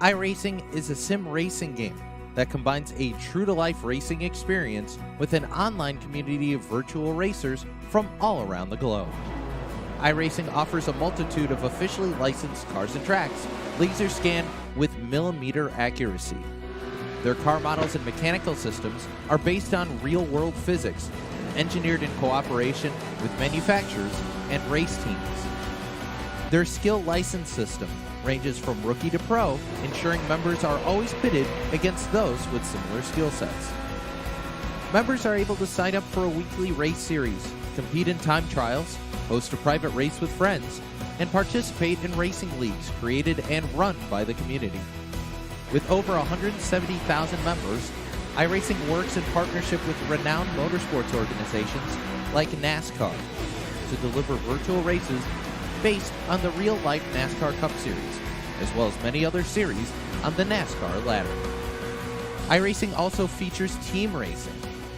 iRacing is a sim racing game that combines a true-to-life racing experience with an online community of virtual racers from all around the globe. iRacing offers a multitude of officially licensed cars and tracks, laser scanned with millimeter accuracy. Their car models and mechanical systems are based on real-world physics, engineered in cooperation with manufacturers and race teams. Their skill license system ranges from rookie to pro, ensuring members are always pitted against those with similar skill sets. Members are able to sign up for a weekly race series, compete in time trials, host a private race with friends, and participate in racing leagues created and run by the community. With over 170,000 members, iRacing works in partnership with renowned motorsports organizations like NASCAR to deliver virtual races based on the real-life NASCAR Cup Series, as well as many other series on the NASCAR ladder. iRacing also features team racing,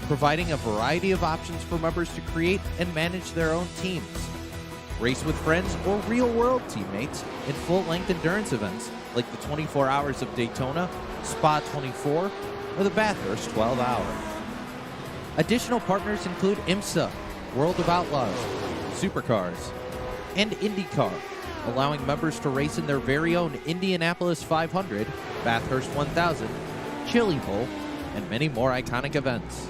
providing a variety of options for members to create and manage their own teams. Race with friends or real-world teammates in full-length endurance events like the 24 Hours of Daytona, Spa 24, or the Bathurst 12 Hour. Additional partners include IMSA, World of Outlaws, Supercars, and IndyCar, allowing members to race in their very own Indianapolis 500, Bathurst 1000, Chili Bowl, and many more iconic events.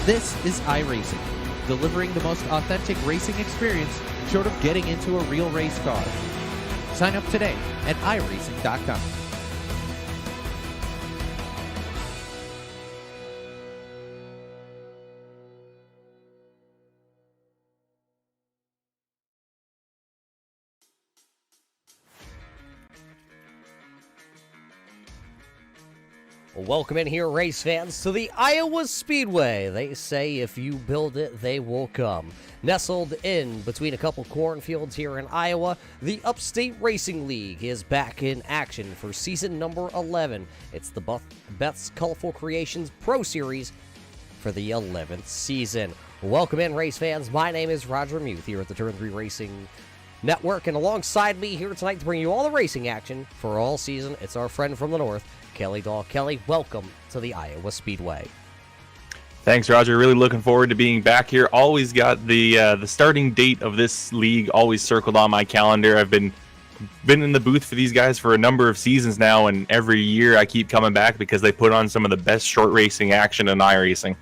This is iRacing, delivering the most authentic racing experience short of getting into a real race car. Sign up today at iRacing.com. Welcome in here, race fans, to the Iowa Speedway. They say if you build it, they will come. Nestled in between a couple cornfields here in Iowa, the Upstate Racing League is back in action for season number 11. It's the Beth's Colorful Creations Pro Series for the 11th season. Welcome in, race fans. My name is Roger Muth here at the Turn 3 Racing Network, and alongside me here tonight to bring you all the racing action for all season, it's our friend from the north, Kelly Dahl. Kelly, welcome to the Iowa Speedway. Thanks, Roger. Really looking forward to being back here. Always got the starting date of this league always circled on my calendar. I've been in the booth for these guys for a number of seasons now, and every year I keep coming back because they put on some of the best short racing action in iRacing.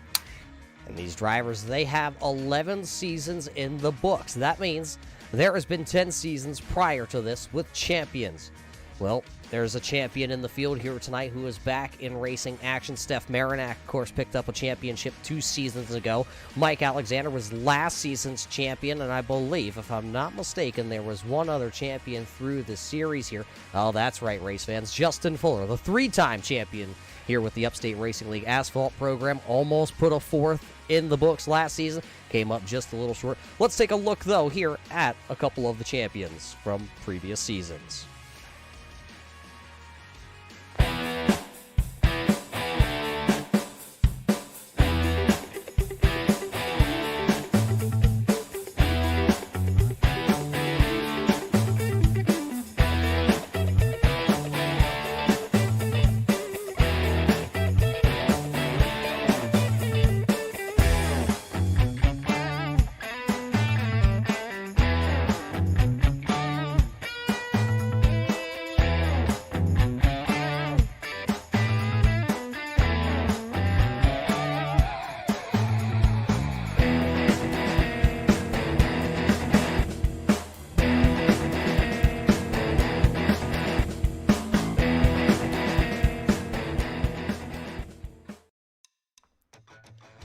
And these drivers, they have 11 seasons in the books. That means there has been 10 seasons prior to this with champions. Well, there's a champion in the field here tonight who is back in racing action. Steph Marinac, of course, picked up a championship 2 seasons ago. Mike Alexander was last season's champion, and I believe, if I'm not mistaken, there was one other champion through the series here. Oh, that's right, race fans. Justin Fuller, the 3-time champion here with the Upstate Racing League Asphalt program, almost put a 4th in the books last season. Came up just a little short. Let's take a look, though, here at a couple of the champions from previous seasons.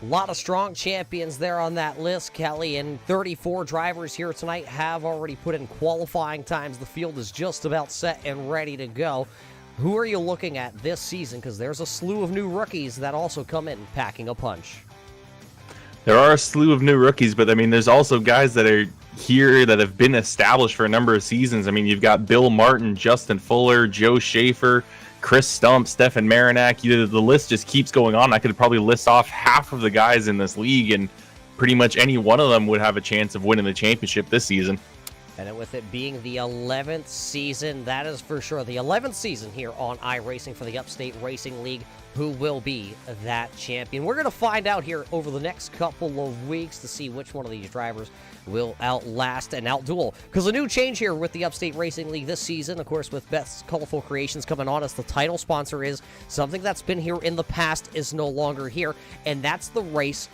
A lot of strong champions there on that list, Kelly, and 34 drivers here tonight have already put in qualifying times. The field is just about set and ready to go. Who are you looking at this season? Because there's a slew of new rookies that also come in packing a punch. There are a slew of new rookies, but I mean, there's also guys that are here that have been established for a number of seasons. I mean, you've got Bill Martin, Justin Fuller, Joe Schaefer, Chris Stump, Stefan Marinac. The list just keeps going on. I could probably list off half of the guys in this league, and pretty much any one of them would have a chance of winning the championship this season. And with it being the 11th season, that is for sure the 11th season here on iRacing for the Upstate Racing League, who will be that champion. We're going to find out here over the next couple of weeks to see which one of these drivers will outlast and outduel. Because a new change here with the Upstate Racing League this season, of course, with Beth's Colorful Creations coming on as the title sponsor, is something that's been here in the past is no longer here, and that's the race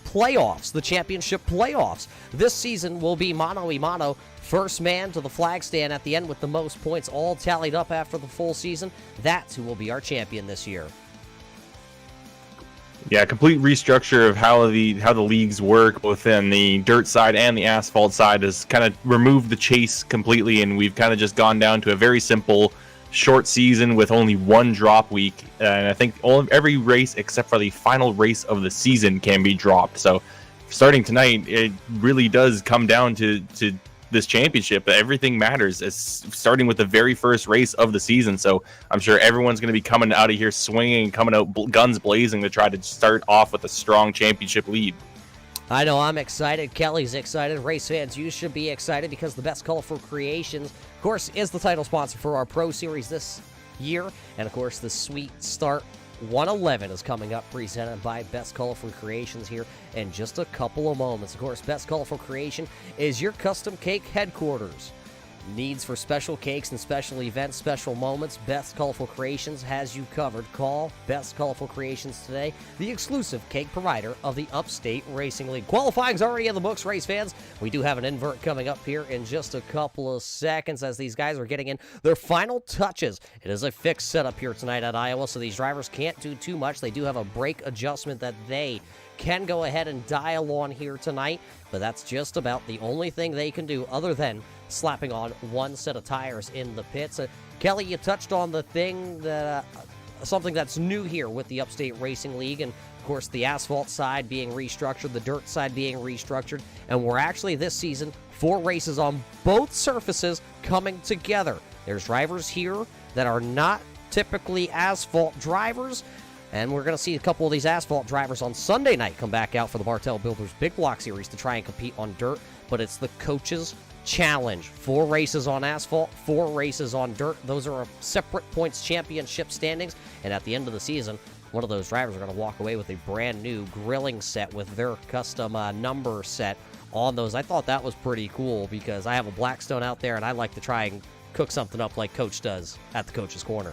playoffs, the championship playoffs. This season will be mano-a-mano, first man to the flag stand at the end with the most points all tallied up after the full season. That's who will be our champion this year. Yeah, complete restructure of how the leagues work, both in the dirt side and the asphalt side, has kind of removed the chase completely, and we've kind of just gone down to a very simple, short season with only one drop week. And I think every race except for the final race of the season can be dropped. So starting tonight, it really does come down to this championship. Everything matters, starting with the very first race of the season. So I'm sure everyone's going to be coming out of here swinging, coming out guns blazing to try to start off with a strong championship lead. I know I'm excited. Kelly's excited. Race fans, you should be excited because the Best Colorful Creations, of course, is the title sponsor for our Pro Series this year. And, of course, the Sweet Start 111 is coming up, presented by Best Colorful Creations here in just a couple of moments. Of course, Best Colorful Creation is your custom cake headquarters. Needs for special cakes and special events, special moments, Best Colorful Creations has you covered. Call Best Colorful Creations today, the exclusive cake provider of the Upstate Racing League. Qualifying's already in the books, race fans. We do have an invert coming up here in just a couple of seconds as these guys are getting in their final touches. It is a fixed setup here tonight at Iowa, so these drivers can't do too much. They do have a brake adjustment that they can go ahead and dial on here tonight, but that's just about the only thing they can do other than slapping on one set of tires in the pits. Kelly, you touched on the thing that something that's new here with the Upstate Racing League, and of course the asphalt side being restructured, the dirt side being restructured, and we're actually this season 4 races on both surfaces coming together. There's drivers here that are not typically asphalt drivers, and we're going to see a couple of these asphalt drivers on Sunday night come back out for the Bartell Builders Big Block Series to try and compete on dirt, but it's the Coaches Challenge. 4 races on asphalt, 4 races on dirt. Those are separate points championship standings, and at the end of the season, one of those drivers are going to walk away with a brand new grilling set with their custom number set on those. I thought that was pretty cool because I have a Blackstone out there, and I like to try and cook something up like Coach does at the Coach's Corner.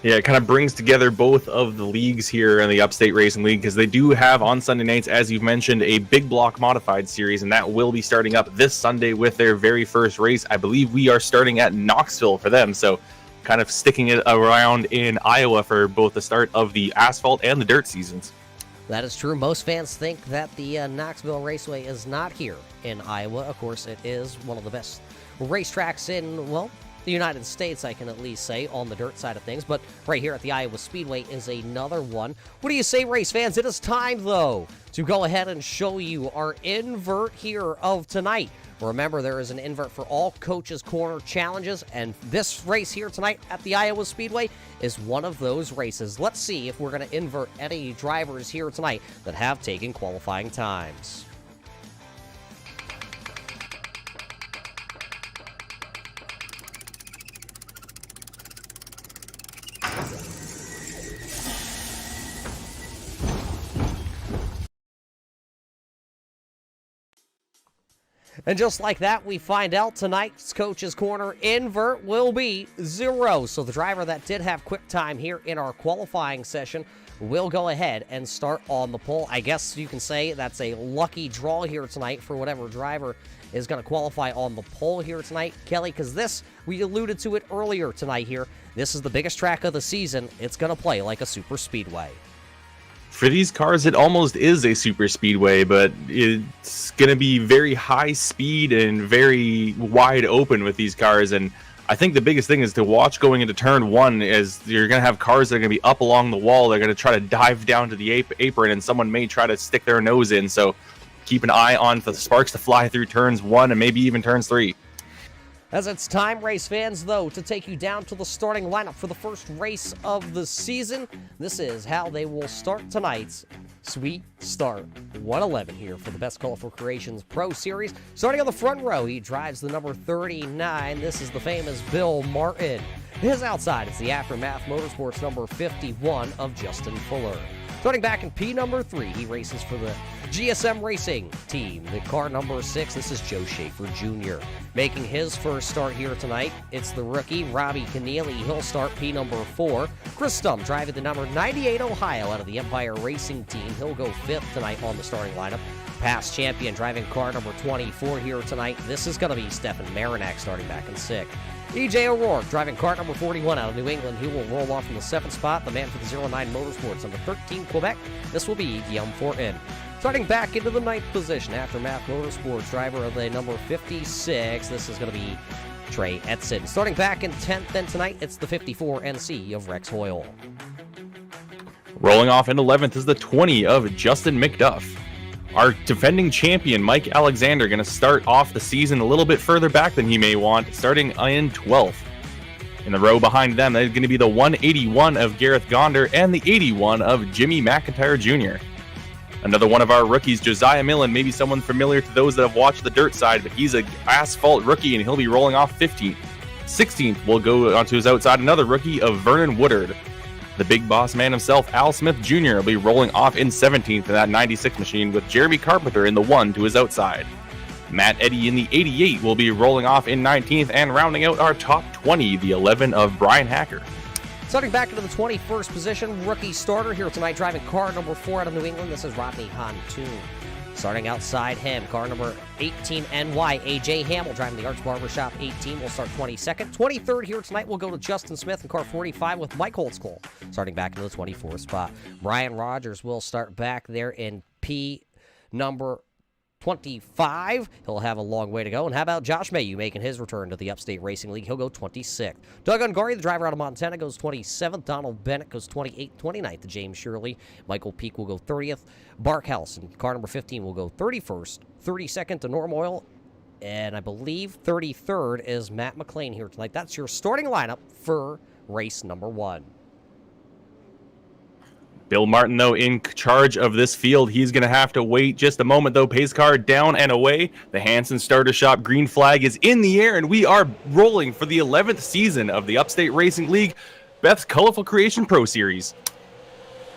Yeah, it kind of brings together both of the leagues here in the Upstate Racing League, because they do have on Sunday nights, as you've mentioned, a big block modified series, and that will be starting up this Sunday with their very first race. I believe we are starting at Knoxville for them, so kind of sticking it around in Iowa for both the start of the asphalt and the dirt seasons. That is true. Most fans think that the Knoxville Raceway is not here in Iowa. Of course, it is one of the best racetracks in, well, the United States, I can at least say, on the dirt side of things. But right here at the Iowa Speedway is another one. What do you say, race fans? It is time, though, to go ahead and show you our invert here of tonight. Remember, there is an invert for all Coaches Corner challenges, and this race here tonight at the Iowa Speedway is one of those races. Let's see if we're going to invert any drivers here tonight that have taken qualifying times. And just like that, we find out tonight's Coach's Corner invert will be 0. So the driver that did have quick time here in our qualifying session will go ahead and start on the pole. I guess you can say that's a lucky draw here tonight for whatever driver is going to qualify on the pole here tonight, Kelly, because this, we alluded to it earlier tonight here, this is the biggest track of the season. It's going to play like a super speedway. For these cars, it almost is a super speedway, but it's going to be very high speed and very wide open with these cars. And I think the biggest thing is to watch going into turn 1 is you're going to have cars that are going to be up along the wall. They're going to try to dive down to the apron, and someone may try to stick their nose in. So keep an eye on the sparks to fly through turns 1 and maybe even turns 3. As it's time, race fans, though, to take you down to the starting lineup for the first race of the season. This is how they will start tonight's Sweet start. 111 here for the Best Colorful Creations Pro Series. Starting on the front row, he drives the number 39. This is the famous Bill Martin. His outside is the Aftermath Motorsports number 51 of Justin Fuller. Starting back in P number 3, he races for the GSM Racing team. The car number 6, this is Joe Schaefer Jr. Making his first start here tonight, it's the rookie Robbie Keneally. He'll start P number 4. Chris Stump driving the number 98 Ohio out of the Empire Racing team. He'll go 5th tonight on the starting lineup. Past champion driving car number 24 here tonight. This is going to be Stefan Marinak starting back in 6th. E.J. O'Rourke driving car number 41 out of New England. He will roll off from the 7th spot. The man for the 09 Motorsports number 13 Quebec. This will be Guillaume Fortin. Starting back into the 9th position, Aftermath Motorsports driver of the number 56. This is going to be Trey Edson. Starting back in 10th, then tonight, it's the 54 NC of Rex Hoyle. Rolling off in 11th is the 20 of Justin McDuff. Our defending champion, Mike Alexander, going to start off the season a little bit further back than he may want, starting in 12th. In the row behind them, that is going to be the 181 of Gareth Gonder and the 81 of Jimmy McIntyre Jr. Another one of our rookies, Josiah Millen, maybe someone familiar to those that have watched the dirt side, but he's an asphalt rookie, and he'll be rolling off 15th. 16th will go onto his outside, another rookie of Vernon Woodard. The big boss man himself, Al Smith Jr., will be rolling off in 17th in that 96 machine with Jeremy Carpenter in the 1 to his outside. Matt Eddy in the 88 will be rolling off in 19th, and rounding out our top 20, the 11 of Brian Hacker. Starting back into the 21st position, rookie starter here tonight, driving car number 4 out of New England. This is Rodney Hontoon. Starting outside him, car number 18 NY, AJ Hamill, driving the Arts Barbershop 18, will start 22nd. 23rd here tonight will go to Justin Smith in car 45 with Mike Holtzcole, starting back into the 24th spot. Brian Rogers will start back there in P number 25. He'll have a long way to go. And how about Josh Mayu making his return to the Upstate Racing League? He'll go 26th. Doug Ungari, the driver out of Montana, goes 27th. Donald Bennett goes 28th. 29th to James Shirley. Michael Peak will go 30th. Barkhouse in car number 15 will go 31st. 32nd to Norm Oil. And I believe 33rd is Matt McLean here tonight. That's your starting lineup for race number 1. Bill Martin, though, in charge of this field. He's going to have to wait just a moment, though. Pace car down and away. The Hanson Starter Shop green flag is in the air, and we are rolling for the 11th season of the Upstate Racing League, Beth's Colorful Creation Pro Series.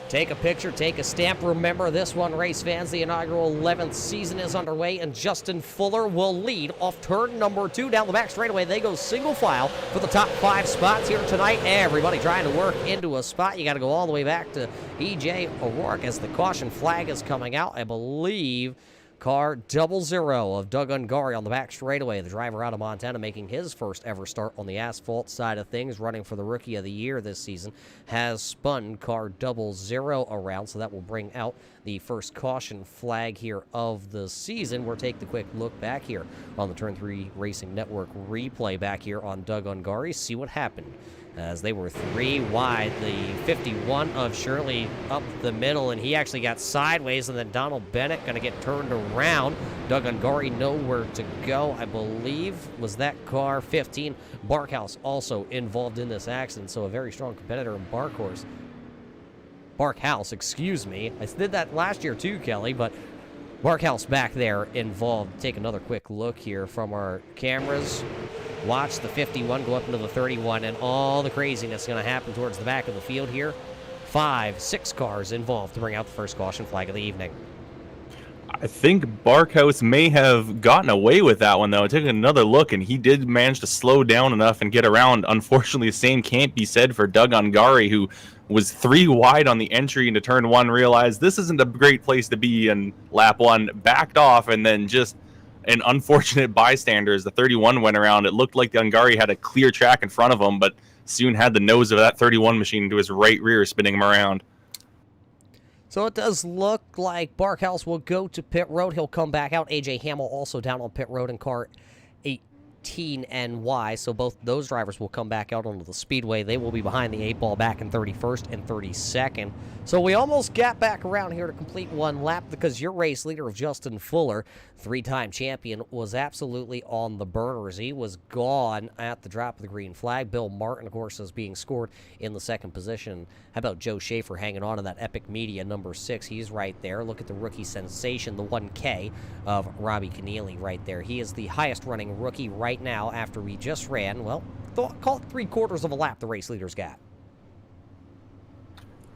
Take a picture, take a stamp. Remember this one, race fans. The inaugural 11th season is underway, and Justin Fuller will lead off turn number 2 down the back straightaway. They go single file for the top 5 spots here tonight. Everybody trying to work into a spot. You got to go all the way back to E.J. O'Rourke as the caution flag is coming out. I believe car 00 of Doug Ungari on the back straightaway. The driver out of Montana making his first ever start on the asphalt side of things, running for the Rookie of the Year this season, has spun car 00 around, so that will bring out the first caution flag here of the season. We'll take the quick look back here on the Turn 3 Racing Network replay back here on Doug Ungari. See what happened as they were 3 wide. The 51 of Shirley up the middle, and he actually got sideways, and then Donald Bennett going to get turned around. Doug Ungari nowhere to go, I believe. Was that car 15? Barkhouse also involved in this accident, so a very strong competitor in Barkhouse, excuse me. I did that last year too, Kelly, but Barkhouse back there involved. Take another quick look here from our cameras. Watch the 51 go up into the 31, and all the craziness going to happen towards the back of the field here. 5, 6 cars involved to bring out the first caution flag of the evening. I think Barkhouse may have gotten away with that one, though. I took another look, and he did manage to slow down enough and get around. Unfortunately, the same can't be said for Doug Ungari, who was 3 wide on the entry into turn 1, realized this isn't a great place to be in lap 1, backed off, and then just an unfortunate bystander as the 31 went around. It looked like the Ungari had a clear track in front of him, but soon had the nose of that 31 machine into his right rear, spinning him around. So it does look like Barkhouse will go to pit road. He'll come back out. AJ Hamill also down on pit road in car NY, so both those drivers will come back out onto the speedway. They will be behind the 8 ball back in 31st and 32nd. So we almost got back around here to complete one lap because your race leader of Justin Fuller, 3-time champion, was absolutely on the burners. He was gone at the drop of the green flag. Bill Martin, of course, is being scored in the second position. How about Joe Schaefer hanging on to that Epic Media number 6? He's right there. Look at the rookie sensation, the 1K of Robbie Keneally right there. He is the highest running rookie right now after we just ran, well, call it 3/4 of a lap the race leaders got.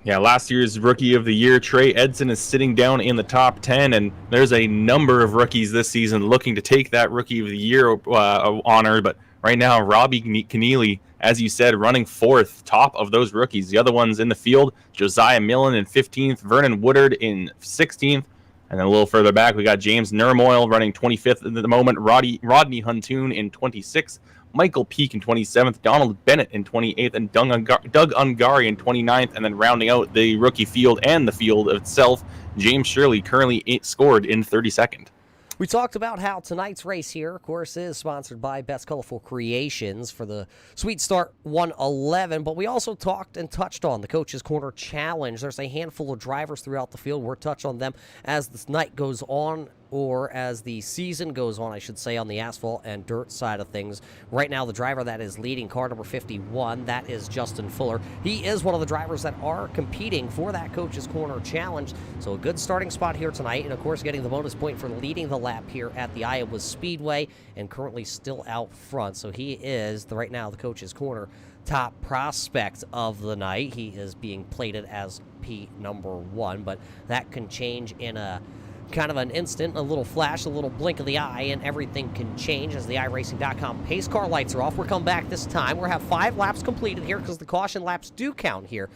Yeah, last year's Rookie of the Year, Trey Edson, is sitting down in the top 10, and there's a number of rookies this season looking to take that Rookie of the Year honor, but right now, Robbie Keneally, as you said, running 4th, top of those rookies. The other ones in the field, Josiah Millen in 15th, Vernon Woodard in 16th, and then a little further back, we got James Nermoyle running 25th at the moment, Rodney Huntoon in 26th, Michael Peake in 27th, Donald Bennett in 28th, and Doug Ungari in 29th, and then rounding out the rookie field and the field itself, James Shirley currently scored in 32nd. We talked about how tonight's race here, of course, is sponsored by Beth's Colorful Creations for the Sweet Start 111, but we also talked and touched on the Coach's Corner Challenge. There's a handful of drivers throughout the field. We'll touch on them as the night goes on, or as the season goes on, I should say, on the asphalt and dirt side of things. Right now, the driver that is leading, car number 51, that is Justin Fuller. He is one of the drivers that are competing for that Coach's Corner Challenge, so a good starting spot here tonight, and of course getting the bonus point for leading the lap here at the Iowa Speedway, and currently still out front. So he is, right now, the Coach's Corner top prospect of the night. He is being plated as P number 1, but that can change in a kind of an instant, a little flash, a little blink of the eye, and everything can change as the iRacing.com pace car lights are off. We're coming back this time. We'll have 5 laps completed here because the caution laps do count here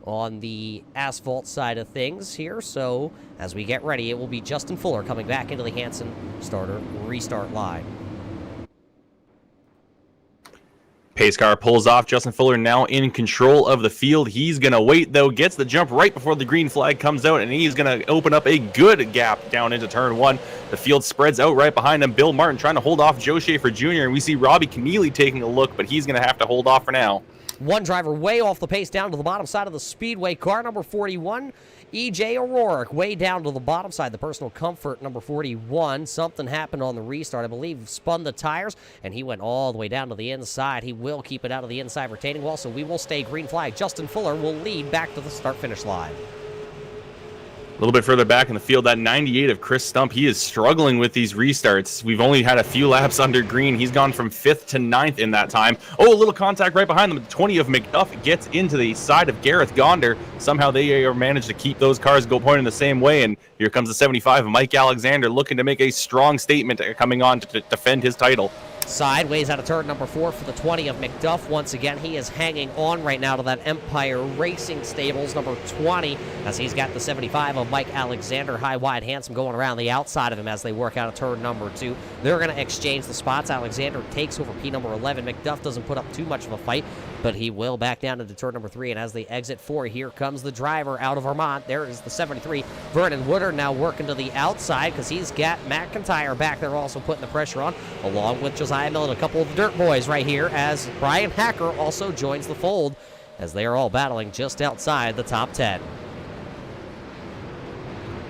on the asphalt side of things here. So as we get ready, it will be Justin Fuller coming back into the Hanson starter restart line. Pace car pulls off. Justin Fuller now in control of the field. He's going to wait, though. Gets the jump right before the green flag comes out, and he's going to open up a good gap down into turn 1. The field spreads out right behind him. Bill Martin trying to hold off Joe Schaefer Jr., and we see Robbie Keneally taking a look, but he's going to have to hold off for now. One driver way off the pace down to the bottom side of the speedway. Car number 41, E.J. O'Rourke, way down to the bottom side. The personal comfort, number 41. Something happened on the restart. I believe spun the tires, and he went all the way down to the inside. He will keep it out of the inside retaining wall, so we will stay green flag. Justin Fuller will lead back to the start-finish line. A little bit further back in the field, that 98 of Chris Stump, he is struggling with these restarts. We've only had a few laps under green. He's gone from 5th to 9th in that time. Oh, a little contact right behind them. The 20 of McDuff gets into the side of Gareth Gonder. Somehow they managed to keep those cars pointing the same way, and here comes the 75 of Mike Alexander looking to make a strong statement coming on to defend his title. Sideways out of turn number 4 for the 20 of McDuff. Once again, he is hanging on right now to that Empire Racing Stables number 20 as he's got the 75 of Mike Alexander. High, wide, handsome going around the outside of him as they work out of turn number 2. They're going to exchange the spots. Alexander takes over P number 11. McDuff doesn't put up too much of a fight, but he will back down into turn number 3. And as they exit 4, here comes the driver out of Vermont. There is the 73. Vernon Woodard now working to the outside because he's got McIntyre back there also putting the pressure on, along with Josiah Millen, a couple of the dirt boys right here, as Brian Hacker also joins the fold as they are all battling just outside the top 10.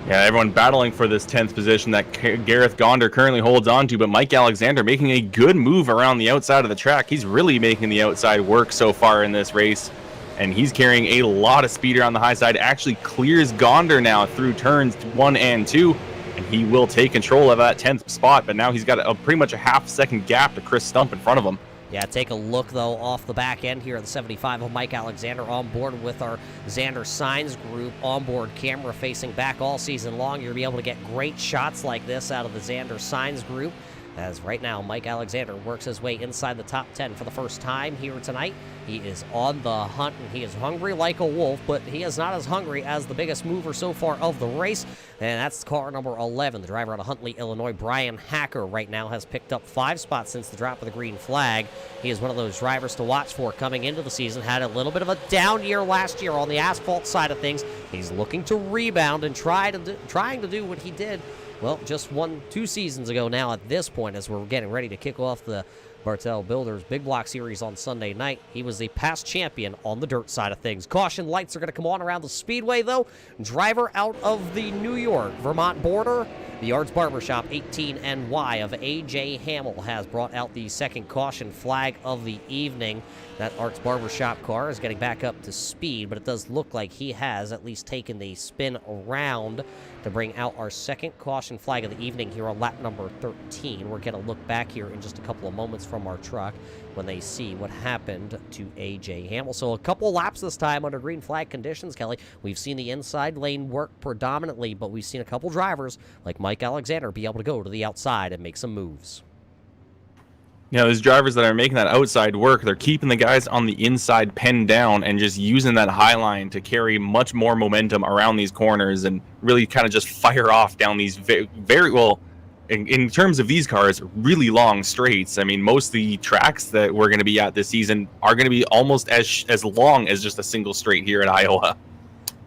Yeah, everyone battling for this 10th position that Gareth Gonder currently holds on to, but Mike Alexander making a good move around the outside of the track. He's really making the outside work so far in this race, and he's carrying a lot of speed around the high side. Actually clears Gonder now through turns 1 and 2. And he will take control of that 10th spot, but now he's got pretty much a half-second gap to Chris Stump in front of him. Yeah, take a look, though, off the back end here at the 75 of Mike Alexander on board with our Xander Signs group onboard camera facing back all season long. You're going to be able to get great shots like this out of the Xander Signs group, as right now Mike Alexander works his way inside the top 10 for the first time here tonight. He is on the hunt, and he is hungry like a wolf, but he is not as hungry as the biggest mover so far of the race, and that's car number 11. The driver out of Huntley, Illinois, Brian Hacker, right now has picked up 5 spots since the drop of the green flag. He is one of those drivers to watch for coming into the season. Had a little bit of a down year last year on the asphalt side of things. He's looking to rebound and trying to do what he did well, just 2 seasons ago now at this point, as we're getting ready to kick off the Bartel Builders Big Block Series on Sunday night. He was the past champion on the dirt side of things. Caution lights are going to come on around the speedway, though. Driver out of the New York-Vermont border. The Arts Barbershop 18 NY of A.J. Hamill has brought out the second caution flag of the evening. That Arts Barbershop car is getting back up to speed, but it does look like he has at least taken the spin around to bring out our second caution flag of the evening here on lap number 13. We're going to look back here in just a couple of moments from our truck when they see what happened to A.J. Hamill. So a couple laps this time under green flag conditions, Kelly. We've seen the inside lane work predominantly, but we've seen a couple drivers like Mike Alexander be able to go to the outside and make some moves. Yeah, those drivers that are making that outside work, they're keeping the guys on the inside pinned down and just using that high line to carry much more momentum around these corners and really kind of just fire off down these very well, in terms of these cars, really long straights. I mean, most of the tracks that we're going to be at this season are going to be almost as long as just a single straight here at Iowa.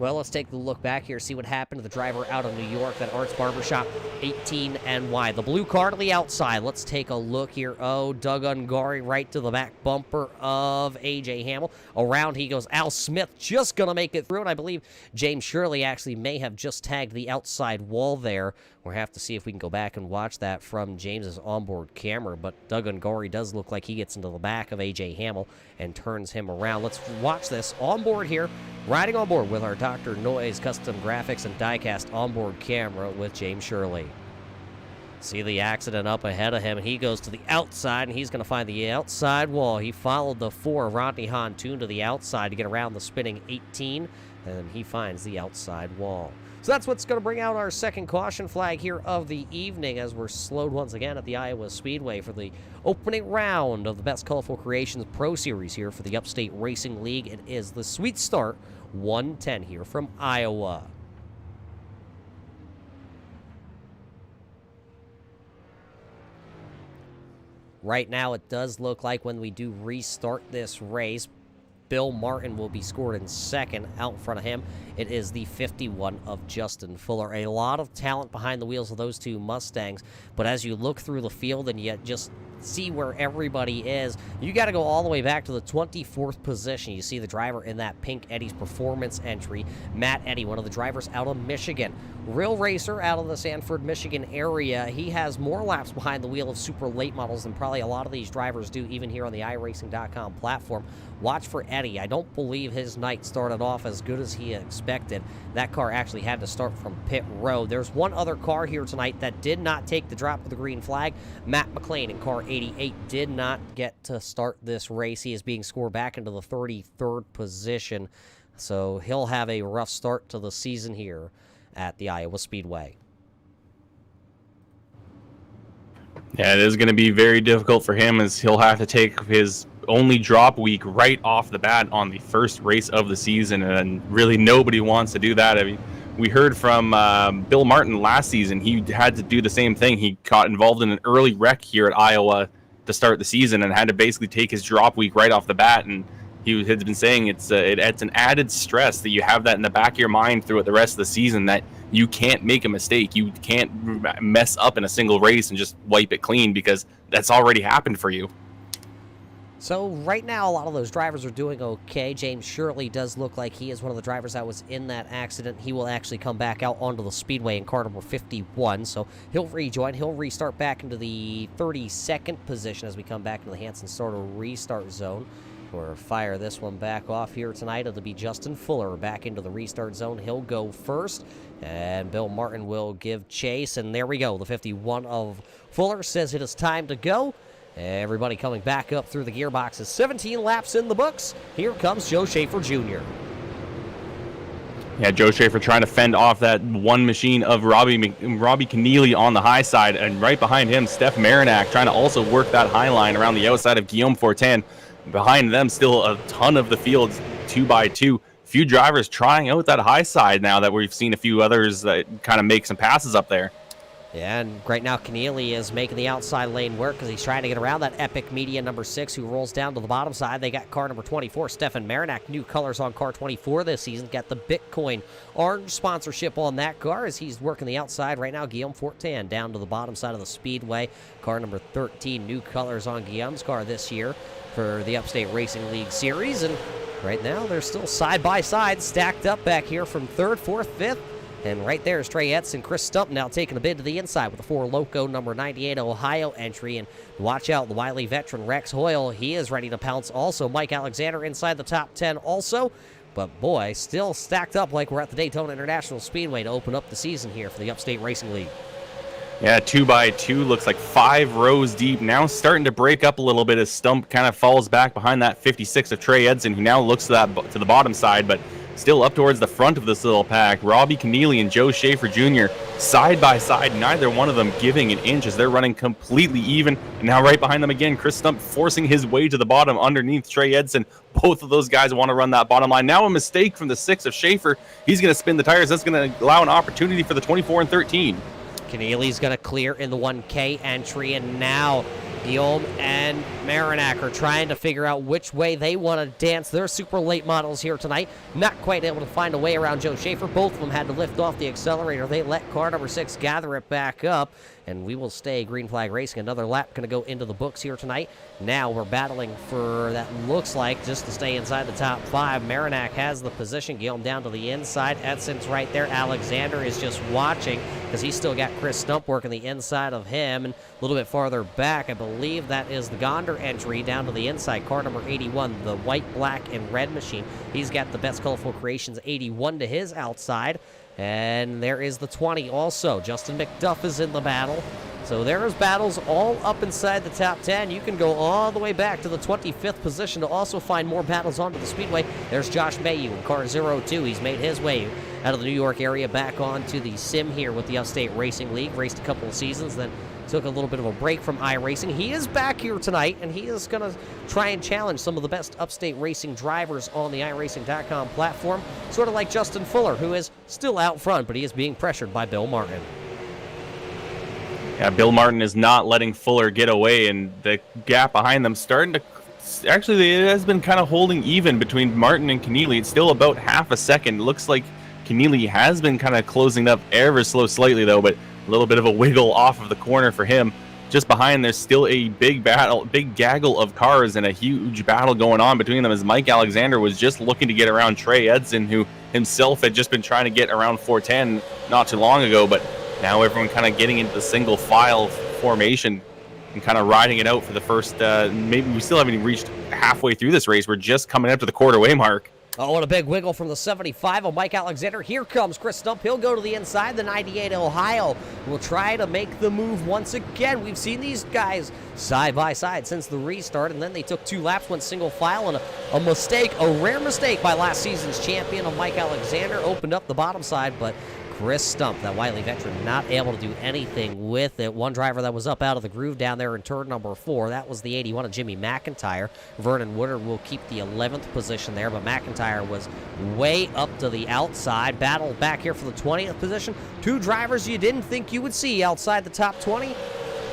Well, let's take a look back here, see what happened to the driver out of New York, that Arts Barbershop 18 NY. The blue car to the outside. Let's take a look here. Oh, Doug Ungari right to the back bumper of A.J. Hamill. Around he goes. Al Smith just going to make it through, and I believe James Shirley actually may have just tagged the outside wall there. We'll have to see if we can go back and watch that from James's onboard camera, but Doug Ungari does look like he gets into the back of A.J. Hamill and turns him around. Let's watch this onboard here, riding on board with our Dr. Noise Custom Graphics and Diecast onboard camera with James Shirley. See the accident up ahead of him. He goes to the outside, and he's going to find the outside wall. He followed the 4 Rodney Hontoon to the outside to get around the spinning 18, and he finds the outside wall. So that's what's going to bring out our second caution flag here of the evening as we're slowed once again at the Iowa Speedway for the opening round of the Best Colorful Creations Pro Series here for the Upstate Racing League. It is the Sweet Start 110 here from Iowa. Right now, it does look like when we do restart this race, Bill Martin will be scored in second. Out in front of him, it is the 51 of Justin Fuller. A lot of talent behind the wheels of those two Mustangs, but as you look through the field and yet just see where everybody is, you got to go all the way back to the 24th position. You see the driver in that pink Eddie's Performance entry, Matt Eddy, one of the drivers out of Michigan. Real racer out of the Sanford, Michigan area. He has more laps behind the wheel of super late models than probably a lot of these drivers do, even here on the iRacing.com platform. Watch for Eddie. I don't believe his night started off as good as he expected. That car actually had to start from pit road. There's one other car here tonight that did not take the drop of the green flag. Matt McLean in car 88 did not get to start this race. He is being scored back into the 33rd position, so he'll have a rough start to the season here at the Iowa Speedway. Yeah, it is going to be very difficult for him as he'll have to take his only drop week right off the bat on the first race of the season, and really nobody wants to do that. I mean, we heard from Bill Martin last season. He had to do the same thing. He got involved in an early wreck here at Iowa to start the season and had to basically take his drop week right off the bat, and he had been saying it's an added stress that you have that in the back of your mind throughout the rest of the season, that you can't make a mistake. You can't mess up in a single race and just wipe it clean, because that's already happened for you. So right now, a lot of those drivers are doing okay. James Shirley does look like he is one of the drivers that was in that accident. He will actually come back out onto the speedway in car number 51, so he'll rejoin. He'll restart back into the 32nd position as we come back into the Hanson starter restart zone. We'll fire this one back off here tonight. It'll be Justin Fuller back into the restart zone. He'll go first, and Bill Martin will give chase, and there we go. The 51 of Fuller says it is time to go. Everybody coming back up through the gearboxes. 17 laps in the books. Here comes Joe Schaefer Jr. Yeah, Joe Schaefer trying to fend off that one machine of Robbie Keneally on the high side, and right behind him, Steph Marinac trying to also work that high line around the outside of Guillaume Fortin. Behind them, still a ton of the field, 2x2. Few drivers trying out that high side now that we've seen a few others that kind of make some passes up there. Yeah, and right now Keneally is making the outside lane work because he's trying to get around that Epic Media number 6 who rolls down to the bottom side. They got car number 24, Stefan Marinak, new colors on car 24 this season. Got the Bitcoin orange sponsorship on that car as he's working the outside right now. Guillaume Fortin down to the bottom side of the speedway. Car number 13, new colors on Guillaume's car this year for the Upstate Racing League Series. And right now they're still side by side, stacked up back here from 3rd, 4th, 5th. And right there is Trey Edson, Chris Stump now taking a bid to the inside with the 4 Loco number 98 Ohio entry. And watch out, the wily veteran Rex Hoyle, he is ready to pounce also. Mike Alexander inside the top 10 also. But boy, still stacked up like we're at the Daytona International Speedway to open up the season here for the Upstate Racing League. Yeah, 2x2 looks like 5 rows deep. Now starting to break up a little bit as Stump kind of falls back behind that 56 of Trey Edson, who now looks to the bottom side, but still up towards the front of this little pack. Robbie Keneally and Joe Schaefer Jr. side by side, neither one of them giving an inch as they're running completely even. And now right behind them again, Chris Stump forcing his way to the bottom underneath Trey Edson. Both of those guys want to run that bottom line. Now a mistake from the 6 of Schaefer. He's going to spin the tires. That's going to allow an opportunity for the 24 and 13. Keneally's going to clear in the 1K entry, and now Guillaume and Marinak are trying to figure out which way they want to dance their super late models here tonight. Not quite able to find a way around Joe Schaefer. Both of them had to lift off the accelerator. They let car number 6 gather it back up, and we will stay green flag racing. Another lap going to go into the books here tonight. Now we're battling for that looks like just to stay inside the top 5. Marinak has the position. Guillaume down to the inside. Edson's right there. Alexander is just watching because he's still got Chris Stump working the inside of him. And a little bit farther back, I believe that is the Gonder entry down to the inside. Car number 81, the white, black, and red machine. He's got the Best Colorful Creations 81 to his outside. And there is the 20 also. Justin McDuff is in the battle. So there's battles all up inside the top 10. You can go all the way back to the 25th position to also find more battles onto the speedway. There's Josh Mayu in car 02. He's made his way out of the New York area back onto the sim here with the Upstate Racing League. Raced a couple of seasons, then took a little bit of a break from iRacing. He is back here tonight, and he is going to try and challenge some of the best Upstate Racing drivers on the iRacing.com platform, sort of like Justin Fuller, who is still out front, but he is being pressured by Bill Martin. Yeah, Bill Martin is not letting Fuller get away, and the gap behind them starting to... Actually, it has been kind of holding even between Martin and Keneally. It's still about half a second. It looks like Keneally has been kind of closing up ever so slightly, though, but a little bit of a wiggle off of the corner for him. Just behind, there's still a big gaggle of cars and a huge battle going on between them as Mike Alexander was just looking to get around Trey Edson, who himself had just been trying to get around 410 not too long ago, but now everyone kind of getting into the single file formation and kind of riding it out for the first, maybe we still haven't even reached halfway through this race. We're just coming up to the quarter-way mark. Oh, and a big wiggle from the 75 of Mike Alexander. Here comes Chris Stump. He'll go to the inside. The 98 Ohio will try to make the move once again. We've seen these guys side by side since the restart, and then they took 2 laps, went single file, and a mistake, a rare mistake by last season's champion of Mike Alexander, opened up the bottom side, but Chris Stump, that wily veteran, not able to do anything with it. One driver that was up out of the groove down there in turn number 4, that was the 81 of Jimmy McIntyre. Vernon Woodard will keep the 11th position there, but McIntyre was way up to the outside. Battle back here for the 20th position. 2 drivers you didn't think you would see outside the top 20.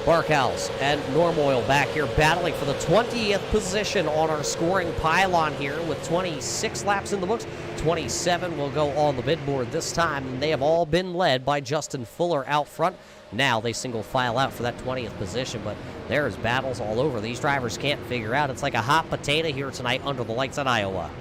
Barkhouse and Normoyle back here battling for the 20th position on our scoring pylon here with 26 laps in the books. 27 will go on the bid board this time, and they have all been led by Justin Fuller out front. Now they single file out for that 20th position, but there's battles all over. These drivers can't figure out. It's like a hot potato here tonight under the lights at Iowa.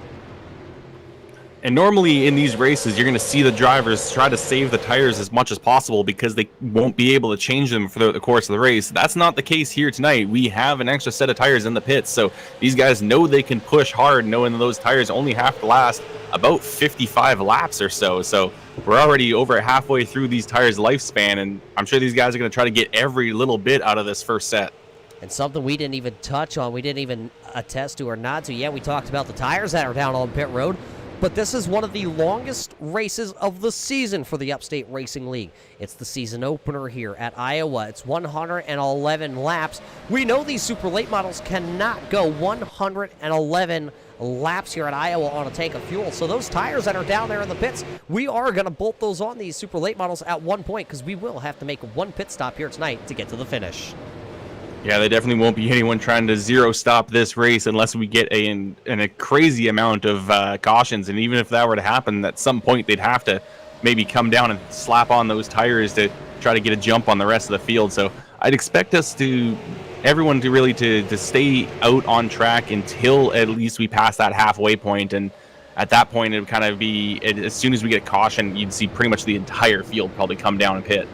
And normally in these races, you're going to see the drivers try to save the tires as much as possible because they won't be able to change them throughout the course of the race. That's not the case here tonight. We have an extra set of tires in the pits, so these guys know they can push hard, knowing that those tires only have to last about 55 laps or so. So we're already over halfway through these tires' lifespan, and I'm sure these guys are going to try to get every little bit out of this first set. And something we didn't even touch on, we didn't even attest to or nod to. Yeah, we talked about the tires that are down on pit road. But this is one of the longest races of the season for the Upstate Racing League. It's the season opener here at Iowa. It's 111 laps. We know these super late models cannot go 111 laps here at Iowa on a tank of fuel. So those tires that are down there in the pits, we are going to bolt those on these super late models at one point because we will have to make one pit stop here tonight to get to the finish. Yeah, there definitely won't be anyone trying to zero stop this race unless we get a crazy amount of cautions. And even if that were to happen, at some point they'd have to maybe come down and slap on those tires to try to get a jump on the rest of the field. So I'd expect everyone to really to stay out on track until at least we pass that halfway point. And at that point, it would kind of be, as soon as we get a caution, you'd see pretty much the entire field probably come down and pit.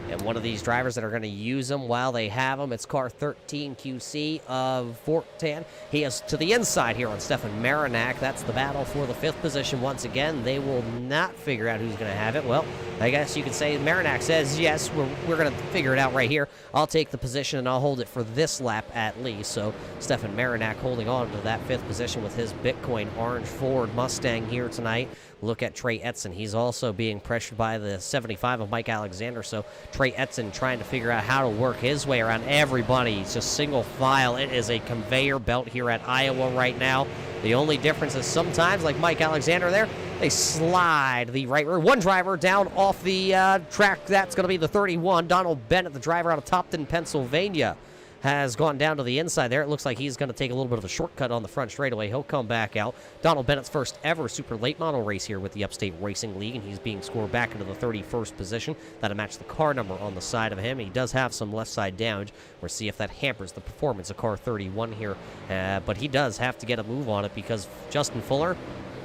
And one of these drivers that are going to use them while they have them, it's car 13 QC of Fortan. He is to the inside here on Stefan Marinak. That's the battle for the 5th position once again. They will not figure out who's going to have it. Well, I guess you could say Marinak says, yes, we're going to figure it out right here. I'll take the position and I'll hold it for this lap at least. So Stefan Marinak holding on to that 5th position with his Bitcoin orange Ford Mustang here tonight. Look at Trey Etzen. He's also being pressured by the 75 of Mike Alexander. So Trey Etzen trying to figure out how to work his way around everybody. He's just single file. It is a conveyor belt here at Iowa right now. The only difference is sometimes, like Mike Alexander there, they slide the right rear. One driver down off the track. That's going to be the 31. Donald Bennett, the driver out of Topton, Pennsylvania, has gone down to the inside there. It looks like he's going to take a little bit of a shortcut on the front straightaway. He'll come back out. Donald Bennett's first ever super late model race here with the Upstate Racing League, and he's being scored back into the 31st position. That'll match the car number on the side of him. He does have some left side damage. We'll see if that hampers the performance of car 31 here. But he does have to get a move on it because Justin Fuller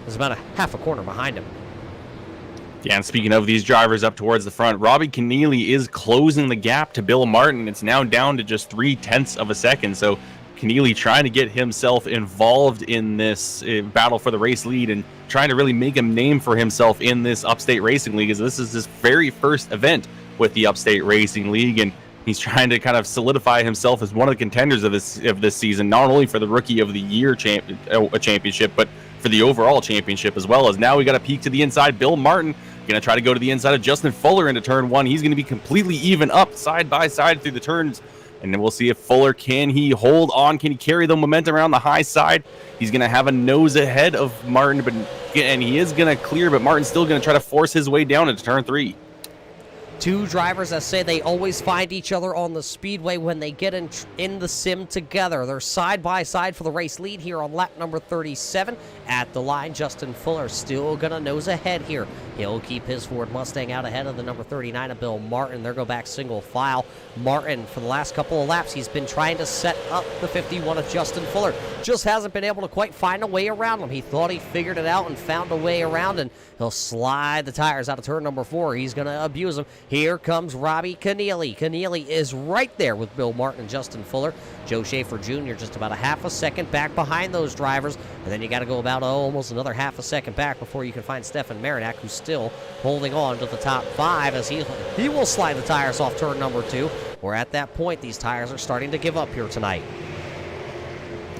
is about a half a corner behind him. Yeah, and speaking of these drivers up towards the front, Robbie Keneally is closing the gap to Bill Martin. It's now down to just 0.3 of a second. So Keneally trying to get himself involved in this battle for the race lead and trying to really make a name for himself in this Upstate Racing League, as this is his very first event with the Upstate Racing League, and he's trying to kind of solidify himself as one of the contenders of this season, not only for the Rookie of the Year championship, but for the overall championship as well. As now we got a peek to the inside. Bill Martin going to try to go to the inside of Justin Fuller into turn 1. He's going to be completely even up side by side through the turns. And then we'll see if Fuller, can he hold on? Can he carry the momentum around the high side? He's going to have a nose ahead of Martin, and he is going to clear, but Martin's still going to try to force his way down into turn 3. Two drivers that say they always find each other on the speedway when they get in the sim together. They're side by side for the race lead here on lap number 37. At the line, Justin Fuller still going to nose ahead here. He'll keep his Ford Mustang out ahead of the number 39 of Bill Martin. They'll go back single file. Martin, for the last couple of laps, he's been trying to set up the 51 of Justin Fuller. Just hasn't been able to quite find a way around him. He thought he figured it out and found a way around, and he'll slide the tires out of turn number 4. He's going to abuse him. Here comes Robbie Keneally. Keneally is right there with Bill Martin and Justin Fuller. Joe Schaefer Jr. just about a half a second back behind those drivers. And then you got to go about almost another half a second back before you can find Stefan Marinak, who's still holding on to the top 5 as he will slide the tires off turn number 2. We're at that point. These tires are starting to give up here tonight.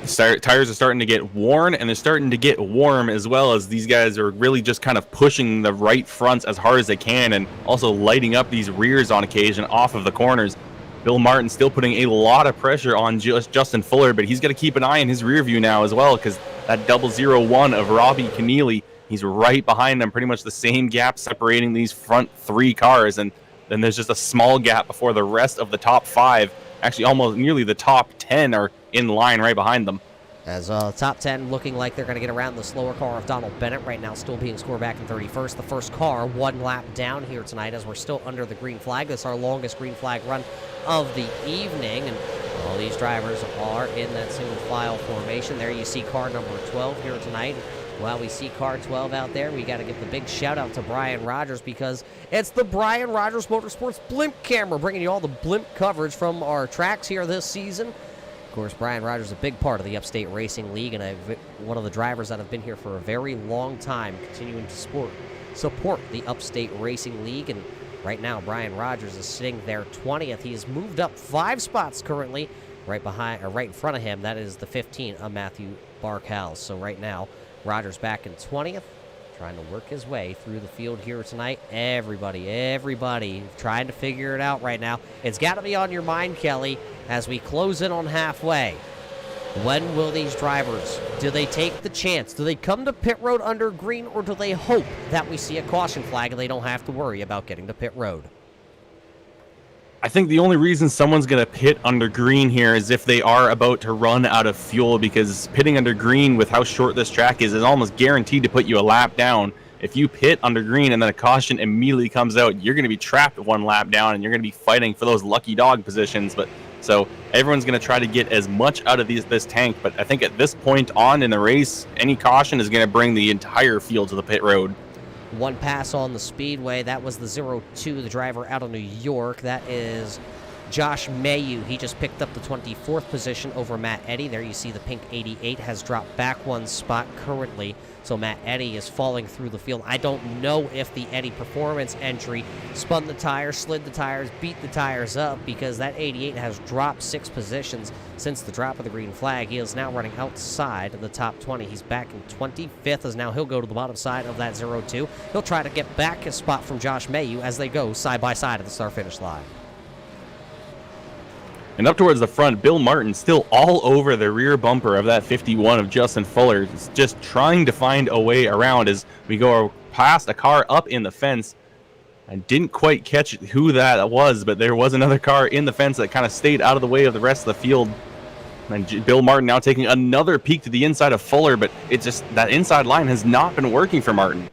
Tires are starting to get worn, and they're starting to get warm as well, as these guys are really just kind of pushing the right fronts as hard as they can and also lighting up these rears on occasion off of the corners. Bill Martin still putting a lot of pressure on Justin Fuller, but he's got to keep an eye in his rear view now as well, because that 001 of Robbie Keneally, he's right behind him, pretty much the same gap separating these front 3 cars, and then there's just a small gap before the rest of the top 5, actually almost nearly the top 10 are in line right behind them. As top 10 looking like they're going to get around the slower car of Donald Bennett right now, still being scored back in 31st. The first car 1 lap down here tonight as we're still under the green flag. This is our longest green flag run of the evening, and all these drivers are in that single file formation. There you see car number 12 here tonight. While we see car 12 out there, we got to give the big shout out to Brian Rogers, because it's the Brian Rogers Motorsports blimp camera bringing you all the blimp coverage from our tracks here this season. Of course, Brian Rogers is a big part of the Upstate Racing League, and one of the drivers that have been here for a very long time, continuing to support the Upstate Racing League. And right now, Brian Rogers is sitting there 20th. He has moved up 5 spots currently, right in front of him. That is the 15 of Matthew Barkhouse. So right now, Rogers back in 20th, trying to work his way through the field here tonight. Everybody trying to figure it out right now. It's got to be on your mind, Kelly, as we close in on halfway. When will these drivers, do they take the chance? Do they come to pit road under green, or do they hope that we see a caution flag and they don't have to worry about getting to pit road? I think the only reason someone's going to pit under green here is if they are about to run out of fuel, because pitting under green with how short this track is almost guaranteed to put you a lap down. If you pit under green and then a caution immediately comes out, you're going to be trapped one lap down and you're going to be fighting for those lucky dog positions. But so everyone's going to try to get as much out of this tank. But I think at this point on in the race, any caution is going to bring the entire field to the pit road. One pass on the speedway. That was the 0-2, the driver out of New York. That is Josh Mayu. He just picked up the 24th position over Matt Eddy. There you see the pink 88 has dropped back one spot currently. So Matt Eddy is falling through the field. I don't know if the Eddy Performance entry spun the tires, slid the tires, beat the tires up, because that 88 has dropped 6 positions since the drop of the green flag. He is now running outside of the top 20. He's back in 25th, as now he'll go to the bottom side of that 0-2. He'll try to get back his spot from Josh Mayu as they go side by side at the start-finish line. And up towards the front, Bill Martin still all over the rear bumper of that 51 of Justin Fuller. He's just trying to find a way around as we go past a car up in the fence. I didn't quite catch who that was, but there was another car in the fence that kind of stayed out of the way of the rest of the field. And Bill Martin now taking another peek to the inside of Fuller, but it's just that inside line has not been working for Martin.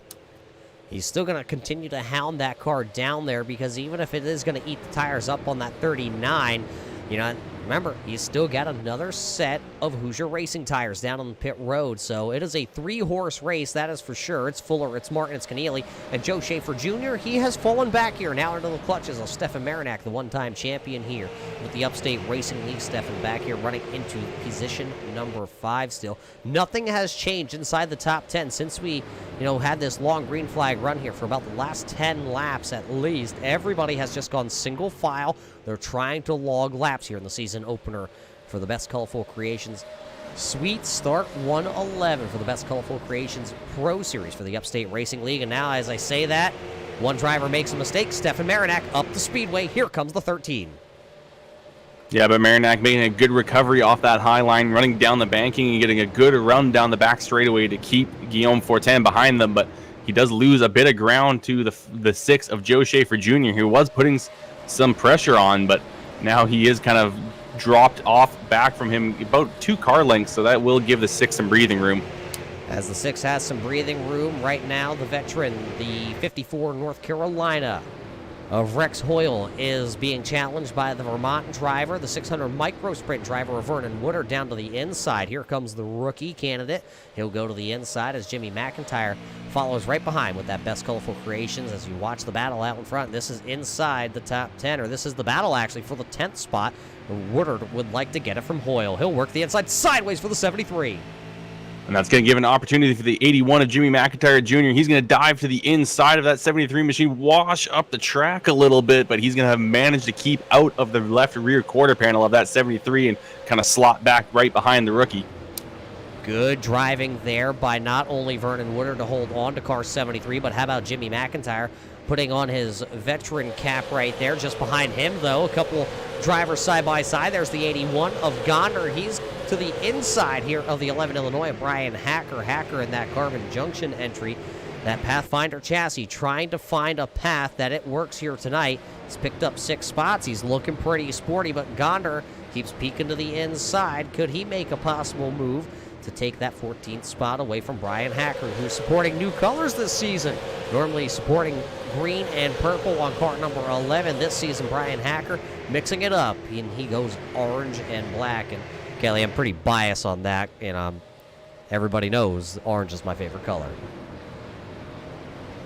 He's still going to continue to hound that car down there, because even if it is going to eat the tires up on that 39, you know, remember, he's still got another set of Hoosier Racing tires down on the pit road. So it is a 3-horse race, that is for sure. It's Fuller, it's Martin, it's Keneally, and Joe Schaefer Jr. He has fallen back here now into the clutches of Stefan Marinak, the one-time champion here with the Upstate Racing League. Stefan back here running into position number 5 still. Nothing has changed inside the top 10 since we, had this long green flag run here for about the last 10 laps at least. Everybody has just gone single file. They're trying to log laps here in the season opener for the Best Colorful Creations Sweet Start 111 for the Best Colorful Creations Pro Series for the Upstate Racing League. And now, as I say that, one driver makes a mistake. Stefan Marinak up the speedway. Here comes the 13. Yeah, but Marinak making a good recovery off that high line, running down the banking and getting a good run down the back straightaway to keep Guillaume Fortin behind them. But he does lose a bit of ground to the 6 of Joe Schaefer Jr., who was putting some pressure on, but now he is kind of dropped off back from him about 2 car lengths, so that will give the 6 some breathing room. As the 6 has some breathing room right now, the veteran, the 54 North Carolina of Rex Hoyle, is being challenged by the Vermont driver, the 600 micro sprint driver of Vernon Woodard, down to the inside. Here comes the rookie candidate. He'll go to the inside as Jimmy McIntyre follows right behind with that Best Colorful Creations. As you watch the battle out in front, this is inside the top 10, or this is the battle actually for the 10th spot. Woodard would like to get it from Hoyle. He'll work the inside sideways for the 73. And that's going to give an opportunity for the 81 of Jimmy McIntyre Jr. He's going to dive to the inside of that 73 machine, wash up the track a little bit, but he's going to have managed to keep out of the left rear quarter panel of that 73 and kind of slot back right behind the rookie. Good driving there by not only Vernon Woodard to hold on to car 73, but how about Jimmy McIntyre putting on his veteran cap right there. Just behind him, though, a couple drivers side by side. There's the 81 of Xander. He's to the inside here of the 11 Illinois. Brian Hacker in that Carbon Junction entry. That Pathfinder chassis trying to find a path that it works here tonight. He's picked up 6 spots. He's looking pretty sporty, but Xander keeps peeking to the inside. Could he make a possible move to take that 14th spot away from Brian Hacker, who's supporting new colors this season? Normally supporting green and purple on car number 11. This season, Brian Hacker mixing it up, and he goes orange and black. And Kelly, I'm pretty biased on that, and everybody knows orange is my favorite color.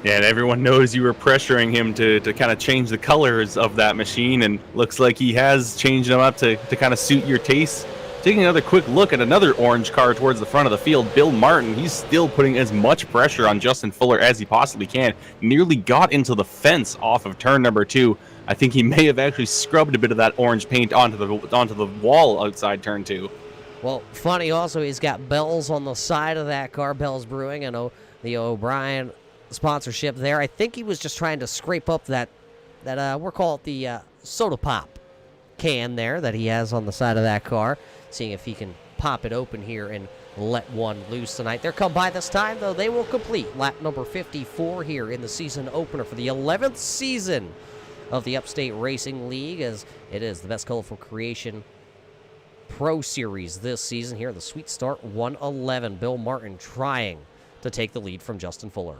Yeah, and everyone knows you were pressuring him to kind of change the colors of that machine, and looks like he has changed them up to kind of suit your taste. Taking another quick look at another orange car towards the front of the field, Bill Martin, he's still putting as much pressure on Justin Fuller as he possibly can. Nearly got into the fence off of turn number 2. I think he may have actually scrubbed a bit of that orange paint onto the wall outside turn 2. Well, funny also, he's got Bell's on the side of that car, Bell's Brewing, and the O'Brien sponsorship there. I think he was just trying to scrape up that we'll call it the soda pop can there that he has on the side of that car, seeing if he can pop it open here and let one loose tonight. They're come by this time, though. They will complete lap number 54 here in the season opener for the 11th season of the Upstate Racing League, as it is the Best Colorful Creation Pro Series this season here. The Sweet Start 111. Bill Martin trying to take the lead from Justin Fuller.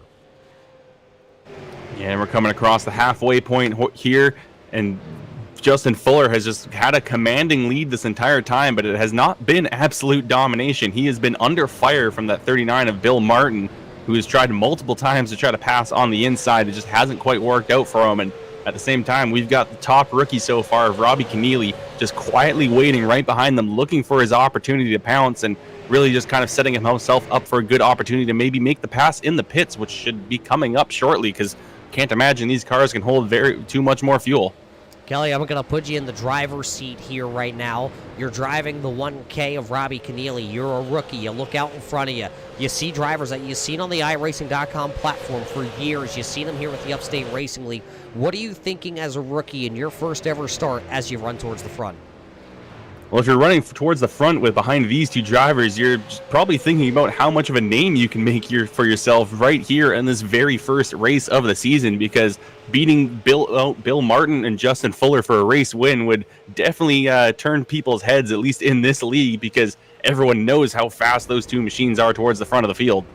Yeah, and we're coming across the halfway point here, and Justin Fuller has just had a commanding lead this entire time, but it has not been absolute domination. He has been under fire from that 39 of Bill Martin, who has tried multiple times to try to pass on the inside. It just hasn't quite worked out for him. And at the same time, we've got the top rookie so far of Robbie Keneally just quietly waiting right behind them, looking for his opportunity to pounce and really just kind of setting himself up for a good opportunity to maybe make the pass in the pits, which should be coming up shortly, because can't imagine these cars can hold too much more fuel. Kelly, I'm going to put you in the driver's seat here right now. You're driving the 1K of Robbie Keneally. You're a rookie. You look out in front of you. You see drivers that you've seen on the iRacing.com platform for years. You've seen them here with the Upstate Racing League. What are you thinking as a rookie in your first ever start as you run towards the front? Well, if you're running towards the front with behind these two drivers, you're probably thinking about how much of a name you can make for yourself right here in this very first race of the season, because beating Bill Martin and Justin Fuller for a race win would definitely turn people's heads, at least in this league, because everyone knows how fast those two machines are towards the front of the field.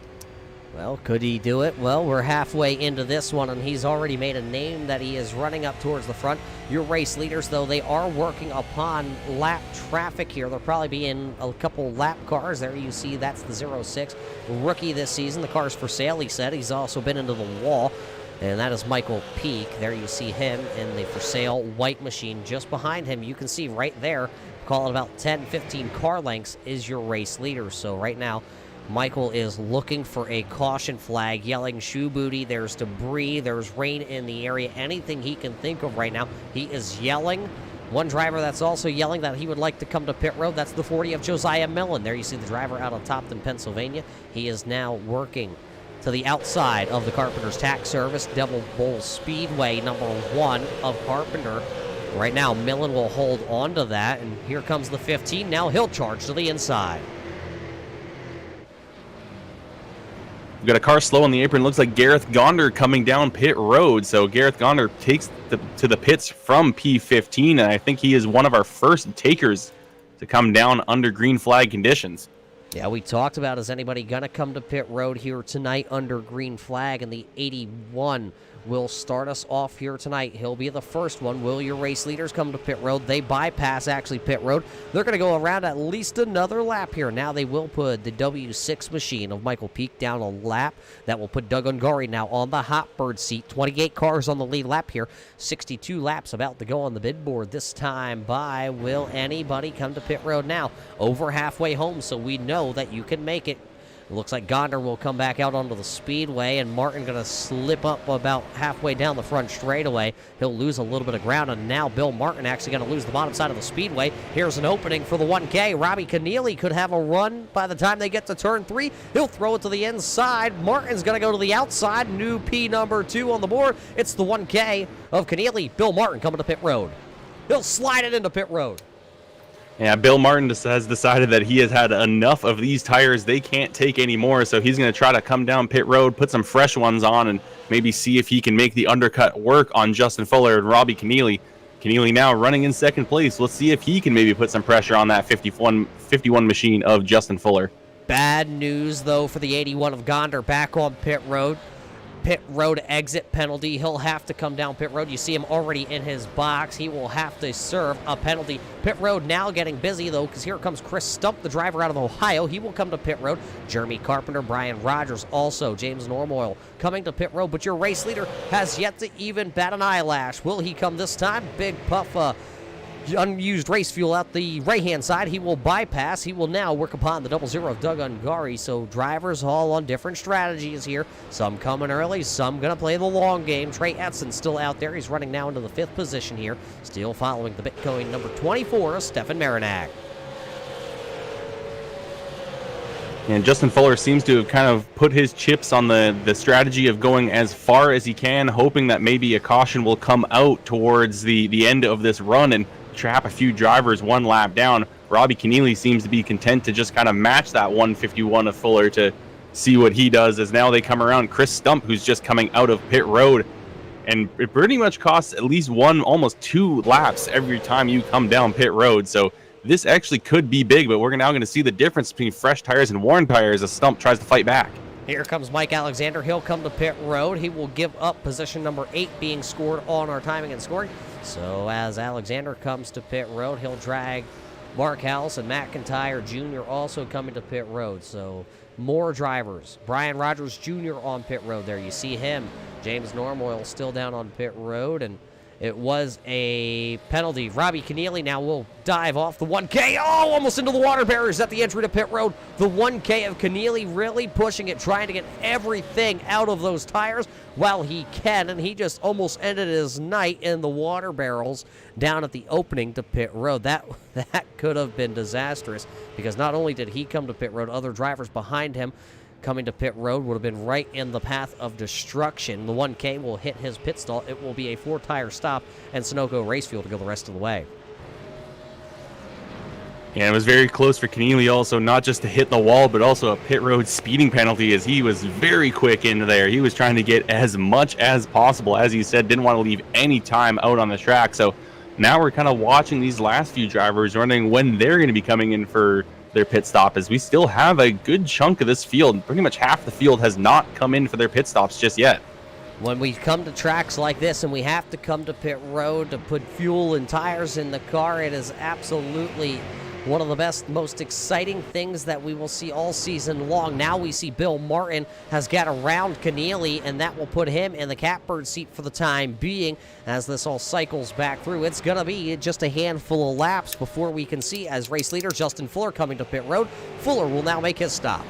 Well, could he do it? Well, we're halfway into this one, and he's already made a name that he is running up towards the front. Your race leaders, though, they are working upon lap traffic here. They'll probably be in a couple lap cars. There you see that's the 06 rookie this season. The car's for sale, he said. He's also been into the wall, and that is Michael Peak. There you see him in the for sale white machine. Just behind him, you can see right there, call it about 10, 15 car lengths, is your race leader. So right now, Michael is looking for a caution flag, yelling shoe booty. There's debris. There's rain in the area. Anything he can think of right now, he is yelling. One driver that's also yelling that he would like to come to pit road, that's the 40 of Josiah Millen. There you see the driver out of Topton, Pennsylvania. He is now working to the outside of the Carpenters Tax Service, Double Bowl Speedway, number 1 of Carpenter. Right now, Millen will hold on to that, and here comes the 15. Now he'll charge to the inside. We've got a car slow on the apron. Looks like Gareth Gonder coming down pit road. So Gareth Gonder takes to the pits from P15, and I think he is one of our first takers to come down under green flag conditions. Yeah, we talked about, is anybody going to come to pit road here tonight under green flag, and the 81 will start us off here tonight. He'll be the first one. Will your race leaders come to pit road? They bypass actually pit road. They're going to go around at least another lap here. Now they will put the W6 machine of Michael Peak down a lap. That will put Doug Ungari now on the Hotbird seat. 28 cars on the lead lap here. 62 laps about to go on the bid board this time by. Will anybody come to pit road now? Over halfway home, so we know that you can make it. It looks like Gonder will come back out onto the speedway, and Martin going to slip up about halfway down the front straightaway. He'll lose a little bit of ground, and now Bill Martin actually going to lose the bottom side of the speedway. Here's an opening for the 1K. Robbie Keneally could have a run by the time they get to turn 3. He'll throw it to the inside. Martin's going to go to the outside. New P number 2 on the board. It's the 1K of Keneally. Bill Martin coming to pit road. He'll slide it into pit road. Yeah, Bill Martin has decided that he has had enough of these tires. They can't take any more, so he's going to try to come down pit road, put some fresh ones on, and maybe see if he can make the undercut work on Justin Fuller and Robbie Keneally. Keneally now running in second place. Let's see if he can maybe put some pressure on that 51 machine of Justin Fuller. Bad news, though, for the 81 of Gonder back on pit road. Pit road exit penalty. He'll have to come down pit road. You see him already in his box. He will have to serve a penalty. Pit road now getting busy, though, because here comes Chris Stump, the driver out of Ohio. He will come to pit road. Jeremy Carpenter, Brian Rogers, also James Normoyle coming to pit road. But your race leader has yet to even bat an eyelash. Will he come this time? Big puff unused race fuel out the right-hand side. He will bypass. He will now work upon the 00 of Doug Ungari. So drivers all on different strategies here. Some coming early, some going to play the long game. Trey Edson still out there. He's running now into the 5th position here. Still following the Bitcoin number 24, Stefan Marinac. And Justin Fuller seems to have kind of put his chips on the strategy of going as far as he can, hoping that maybe a caution will come out towards the end of this run and trap a few drivers one lap down. Robbie Keneally seems to be content to just kind of match that 151 of Fuller to see what he does, as now they come around Chris Stump, who's just coming out of pit road. And it pretty much costs at least one, almost 2 laps every time you come down pit road. So this actually could be big, but we're now going to see the difference between fresh tires and worn tires as Stump tries to fight back. Here comes Mike Alexander. He'll come to pit road. He will give up position number 8 being scored on our timing and scoring. So as Alexander comes to pit road, he'll drag Mark House and McIntyre Jr. also coming to pit road. So more drivers. Brian Rogers Jr. on pit road there. You see him. James Normoyle still down on pit road, and it was a penalty. Robbie Keneally now will dive off the 1K. Oh, almost into the water barriers at the entry to pit road. The 1K of Keneally really pushing it, trying to get everything out of those tires while he can, and he just almost ended his night in the water barrels down at the opening to pit road. That could have been disastrous, because not only did he come to pit road, other drivers behind him coming to pit road would have been right in the path of destruction. The 1K will hit his pit stall. It will be a 4-tire stop, and Sunoco race fuel to go the rest of the way. Yeah, it was very close for Keneally also, not just to hit the wall, but also a pit road speeding penalty, as he was very quick into there. He was trying to get as much as possible. As you said, didn't want to leave any time out on the track. So now we're kind of watching these last few drivers, wondering when they're going to be coming in for their pit stop, as we still have a good chunk of this field. Pretty much half the field has not come in for their pit stops just yet. When we come to tracks like this and we have to come to pit road to put fuel and tires in the car, it is absolutely one of the best, most exciting things that we will see all season long. Now we see Bill Martin has got around Keneally, and that will put him in the catbird seat for the time being as this all cycles back through. It's going to be just a handful of laps before we can see, as race leader Justin Fuller coming to pit road. Fuller will now make his stop.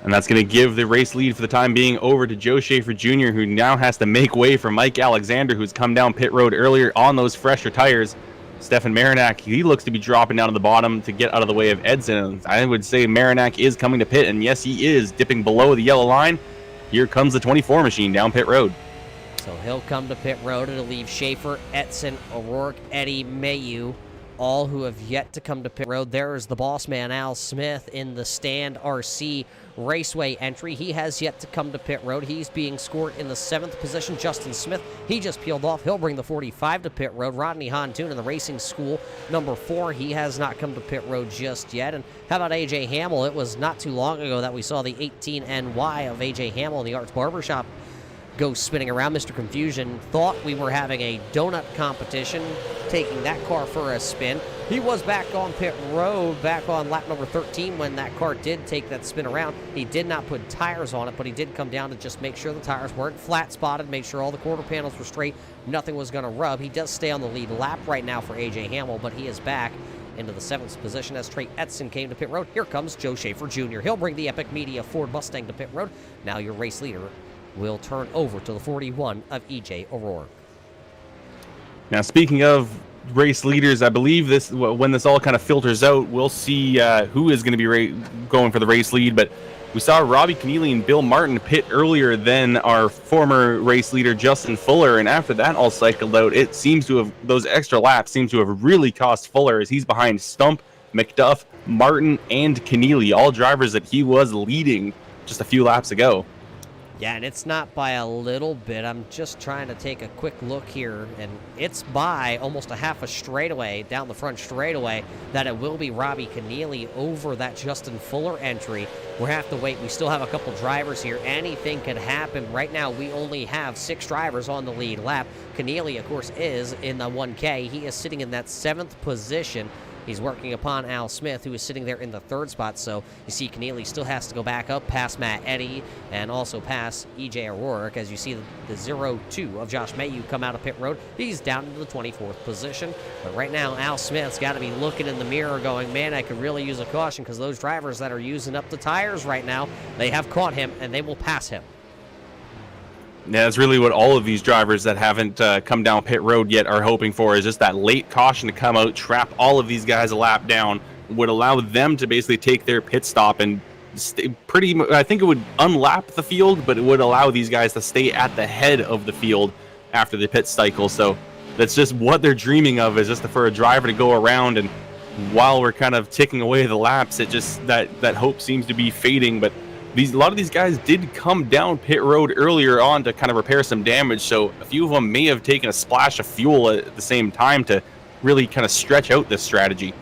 And that's going to give the race lead for the time being over to Joe Schaefer Jr., who now has to make way for Mike Alexander, who's come down pit road earlier on those fresher tires. Stefan Marinak, he looks to be dropping down to the bottom to get out of the way of Edson. I would say Marinak is coming to pit, and yes, he is dipping below the yellow line. Here comes the 24 machine down pit road. So he'll come to pit road. It'll leave Schaefer, Edson, O'Rourke, Eddie, Mayu, all who have yet to come to pit road. There is the boss man, Al Smith, in the Stand RC Raceway entry. He has yet to come to pit road. He's being scored in the 7th position. Justin Smith, he just peeled off. He'll bring the 45 to pit road. Rodney Hontoon in the Racing School, number 4. He has not come to pit road just yet. And how about AJ Hamill? It was not too long ago that we saw the 18 NY of AJ Hamill in the Arts Barbershop go spinning around. Mr. Confusion thought we were having a donut competition, taking that car for a spin. He was back on pit road, back on lap number 13 when that car did take that spin around. He did not put tires on it, but he did come down to just make sure the tires weren't flat spotted, make sure all the quarter panels were straight, nothing was going to rub. He does stay on the lead lap right now for AJ Hamill, but he is back into the 7th position as Trey Edson came to pit road. Here comes Joe Schaefer Jr. He'll bring the Epic Media Ford Mustang to pit road. Now your race leader will turn over to the 41 of EJ O'Rourke. Now, speaking of race leaders, I believe this, when this all kind of filters out, we'll see who is going to be going for the race lead. But we saw Robbie Keneally and Bill Martin pit earlier than our former race leader Justin Fuller, and after that all cycled out, it seems to have, those extra laps seem to have really cost Fuller, as he's behind Stump, McDuff, Martin, and Keneally, all drivers that he was leading just a few laps ago. Yeah, and it's not by a little bit. I'm just trying to take a quick look here, and it's by almost a half a straightaway, down the front straightaway, that it will be Robbie Keneally over that Justin Fuller entry. We'll have to wait. We still have a couple drivers here. Anything could happen. Right now, we only have 6 drivers on the lead lap. Keneally, of course, is in the 1K. He is sitting in that 7th position. He's working upon Al Smith, who is sitting there in the 3rd spot. So you see Keneally still has to go back up past Matt Eddy and also past EJ O'Rourke. As you see the 0-2 of Josh Mayu come out of pit road, he's down into the 24th position. But right now, Al Smith's got to be looking in the mirror going, man, I could really use a caution, because those drivers that are using up the tires right now, they have caught him and they will pass him. Yeah, that's really what all of these drivers that haven't come down pit road yet are hoping for, is just that late caution to come out, trap all of these guys a lap down, would allow them to basically take their pit stop and stay I think it would unlap the field, but it would allow these guys to stay at the head of the field after the pit cycle. So that's just what they're dreaming of, is just for a driver to go around and while we're kind of ticking away the laps, it just that hope seems to be fading. But a lot of these guys did come down pit road earlier on to kind of repair some damage, so a few of them may have taken a splash of fuel at the same time to really kind of stretch out this strategy.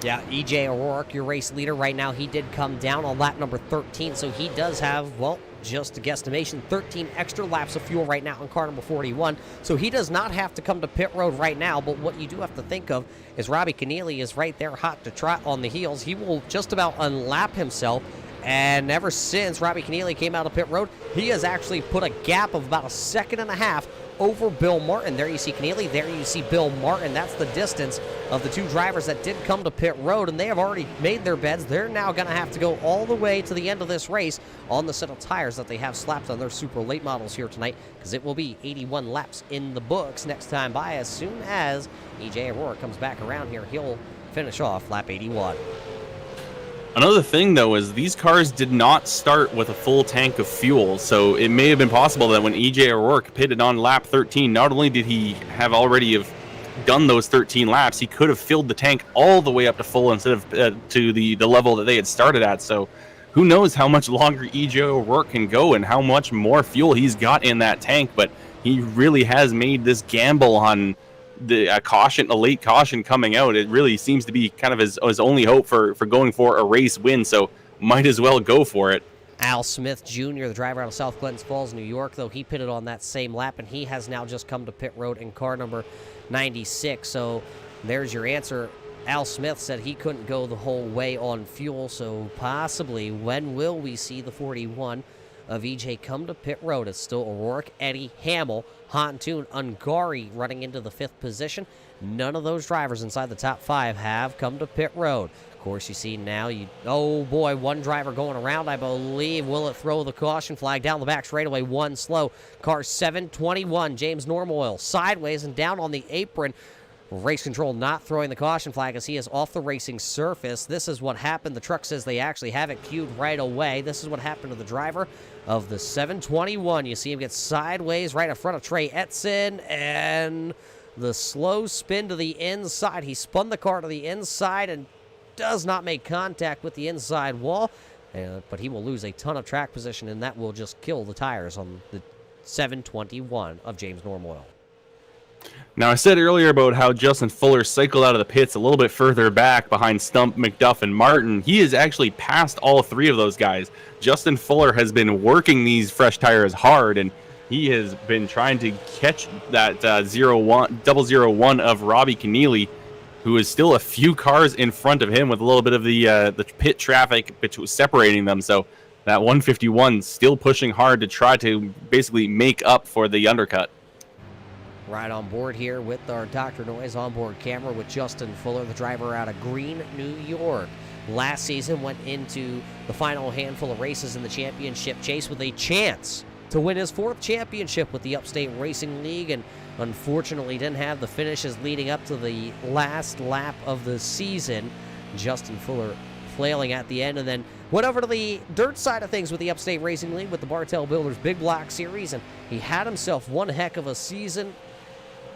Yeah, EJ O'Rourke, your race leader right now, he did come down on lap number 13, so he does have, well, just a guesstimation, 13 extra laps of fuel right now in car number 41, so he does not have to come to pit road right now. But what you do have to think of is Robbie Keneally is right there hot to trot on the heels. He will just about unlap himself, and ever since Robbie Keneally came out of pit road, he has actually put a gap of about a second and a half over Bill Martin. There you see Keneally, there you see Bill Martin. That's the distance of the two drivers that did come to pit road, and they have already made their beds. They're now going to have to go all the way to the end of this race on the set of tires that they have slapped on their super late models here tonight, because it will be 81 laps in the books next time by. As soon as EJ O'Rourke comes back around here, he'll finish off lap 81. Another thing, though, is these cars did not start with a full tank of fuel, so it may have been possible that when EJ O'Rourke pitted on lap 13, not only did he have already done those 13 laps, he could have filled the tank all the way up to full instead of to the level that they had started at. So who knows how much longer EJ O'Rourke can go and how much more fuel he's got in that tank, but he really has made this gamble on a late caution coming out. It really seems to be kind of his only hope for going for a race win, so might as well go for it. Al Smith Jr., the driver out of South Glens Falls, New York, though, he pitted on that same lap, and he has now just come to pit road in car number 96. So there's your answer. Al Smith said he couldn't go the whole way on fuel, so possibly when will we see the 41 of EJ come to pit road? It's still O'Rourke, Eddie, Hamill, Hanson, Ungari running into the 5th position. None of those drivers inside the top 5 have come to pit road. Of course, you see now, oh boy, one driver going around, I believe. Will it throw the caution flag down the back straightaway? One slow. Car 721, James Normoyle, sideways and down on the apron. Race control not throwing the caution flag as he is off the racing surface. This is what happened. The truck says they actually have it queued right away. This is what happened to the driver of the 721. You see him get sideways right in front of Trey Etzen, and the slow spin to the inside. He spun the car to the inside and does not make contact with the inside wall, but he will lose a ton of track position, and that will just kill the tires on the 721 of James Normoyle. Now, I said earlier about how Justin Fuller cycled out of the pits a little bit further back behind Stump, McDuff, and Martin. He has actually passed all 3 of those guys. Justin Fuller has been working these fresh tires hard, and he has been trying to catch that 001 of Robbie Keneally, who is still a few cars in front of him with a little bit of the pit traffic separating them. So that 151 still pushing hard to try to basically make up for the undercut. Right on board here with our Dr. Noise onboard camera with Justin Fuller, the driver out of Green, New York. Last season went into the final handful of races in the championship chase with a chance to win his 4th championship with the Upstate Racing League, and unfortunately didn't have the finishes leading up to the last lap of the season. Justin Fuller flailing at the end, and then went over to the dirt side of things with the Upstate Racing League with the Bartell Builders Big Block Series, and he had himself one heck of a season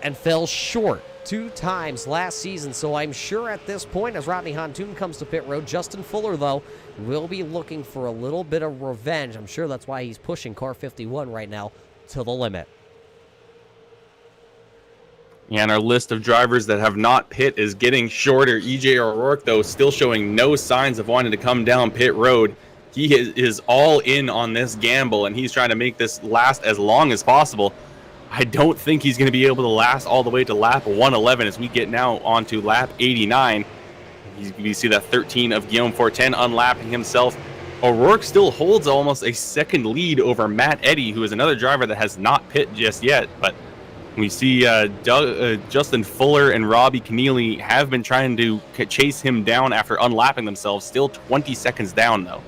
and fell short 2 times last season. So I'm sure at this point, as Rodney Hanson comes to pit road, Justin Fuller, though, will be looking for a little bit of revenge. I'm sure that's why he's pushing car 51 right now to the limit. Yeah, and our list of drivers that have not pit is getting shorter. EJ O'Rourke, though, still showing no signs of wanting to come down pit road. He is all in on this gamble, and he's trying to make this last as long as possible. I don't think he's going to be able to last all the way to lap 111 as we get now onto lap 89. You see that 13 of Guillaume Fortin unlapping himself. O'Rourke still holds almost a second lead over Matt Eddy, who is another driver that has not pit just yet. But we see Justin Fuller and Robbie Keneally have been trying to chase him down after unlapping themselves. Still 20 seconds down, though.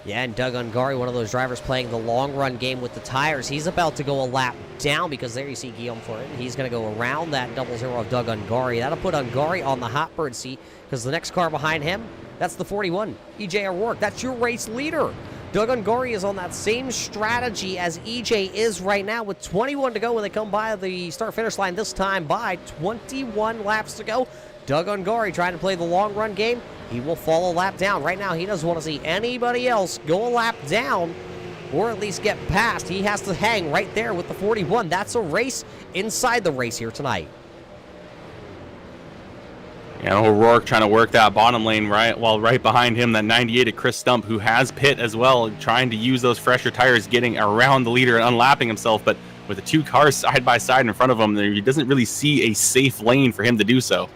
Yeah, and Doug Ungari, one of those drivers playing the long-run game with the tires, he's about to go a lap down, because there you see Guillaume Fortin. He's going to go around that 00 of Doug Ungari. That'll put Ungari on the hot bird seat, because the next car behind him, that's the 41, EJ O'Rourke. That's your race leader. Doug Ungari is on that same strategy as EJ is right now, with 21 to go when they come by the start-finish line, this time by 21 laps to go. Doug Ungari trying to play the long run game. He will fall a lap down. Right now, he doesn't want to see anybody else go a lap down or at least get past. He has to hang right there with the 41. That's a race inside the race here tonight. O'Rourke trying to work that bottom lane while right behind him, that 98 of Chris Stump, who has pit as well, trying to use those fresher tires, getting around the leader and unlapping himself. But with the two cars side by side in front of him, he doesn't really see a safe lane for him to do so.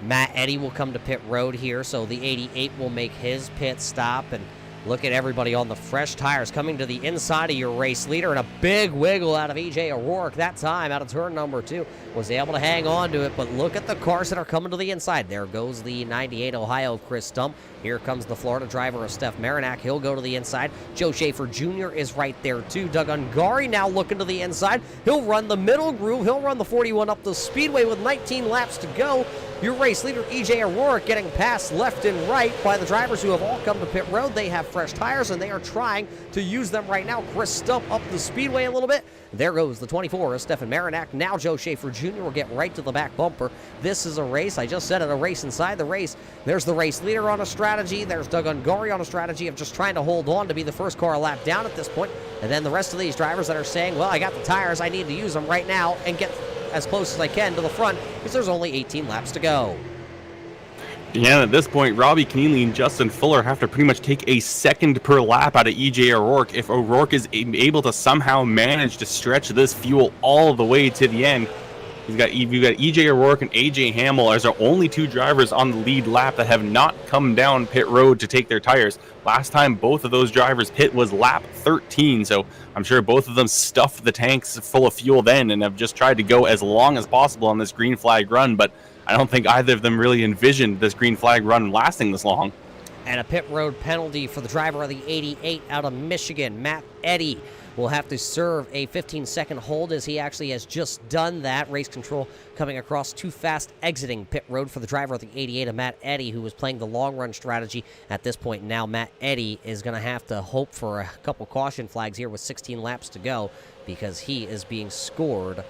Matt Eddy will come to pit road here, so the 88 will make his pit stop. And look at everybody on the fresh tires coming to the inside of your race leader, and a big wiggle out of E.J. O'Rourke that time out of turn number 2. Was able to hang on to it, but look at the cars that are coming to the inside. There goes the 98 Ohio Chris Stump. Here comes the Florida driver of Steph Marinac. He'll go to the inside. Joe Schaefer Jr. is right there too. Doug Ungari now looking to the inside. He'll run the middle groove. He'll run the 41 up the speedway with 19 laps to go. Your race leader, E.J. O'Rourke, getting passed left and right by the drivers who have all come to pit road. They have fresh tires, and they are trying to use them right now. Chris Stump up the speedway a little bit. There goes the 24 of Stephen Marinac. Now Joe Schaefer Jr. will get right to the back bumper. This is a race. I just said it, a race inside the race. There's the race leader on a strategy. There's Doug Ungari on a strategy of just trying to hold on to be the first car a lap down at this point. And then the rest of these drivers that are saying, well, I got the tires. I need to use them right now and get as close as I can to the front because there's only 18 laps to go. Yeah, at this point, Robbie Keneally and Justin Fuller have to pretty much take a second per lap out of E.J. O'Rourke. If O'Rourke is able to somehow manage to stretch this fuel all the way to the end, you've got E.J. O'Rourke and A.J. Hamill as our only two drivers on the lead lap that have not come down pit road to take their tires. Last time both of those drivers pit was lap 13, so I'm sure both of them stuffed the tanks full of fuel then and have just tried to go as long as possible on this green flag run, but I don't think either of them really envisioned this green flag run lasting this long. And a pit road penalty for the driver of the 88 out of Michigan, Matt Eddy, will have to serve a 15-second hold as he actually has just done that. Race control coming across too fast, exiting pit road for the driver of the 88 of Matt Eddy, who was playing the long-run strategy at this point. Now Matt Eddy is going to have to hope for a couple caution flags here with 16 laps to go because he is being scored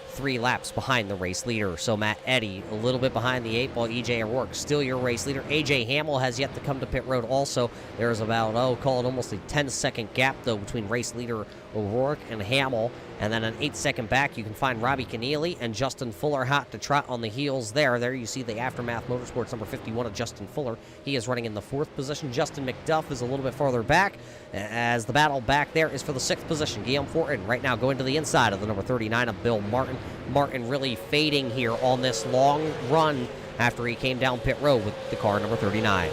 3 laps behind the race leader. So Matt Eddy a little bit behind the 8 ball. E.J. O'Rourke still your race leader. A.J. Hamill has yet to come to pit road also. There's about, call it almost a 10-second gap, though, between race leader O'Rourke and Hamill. And then an 8-second back, you can find Robbie Keneally and Justin Fuller hot to trot on the heels there. There you see the Aftermath Motorsports number 51 of Justin Fuller. He is running in the 4th position. Justin McDuff is a little bit farther back, as the battle back there is for the 6th position. Guillaume Fortin right now going to the inside of the number 39 of Bill Martin. Martin really fading here on this long run after he came down pit road with the car number 39.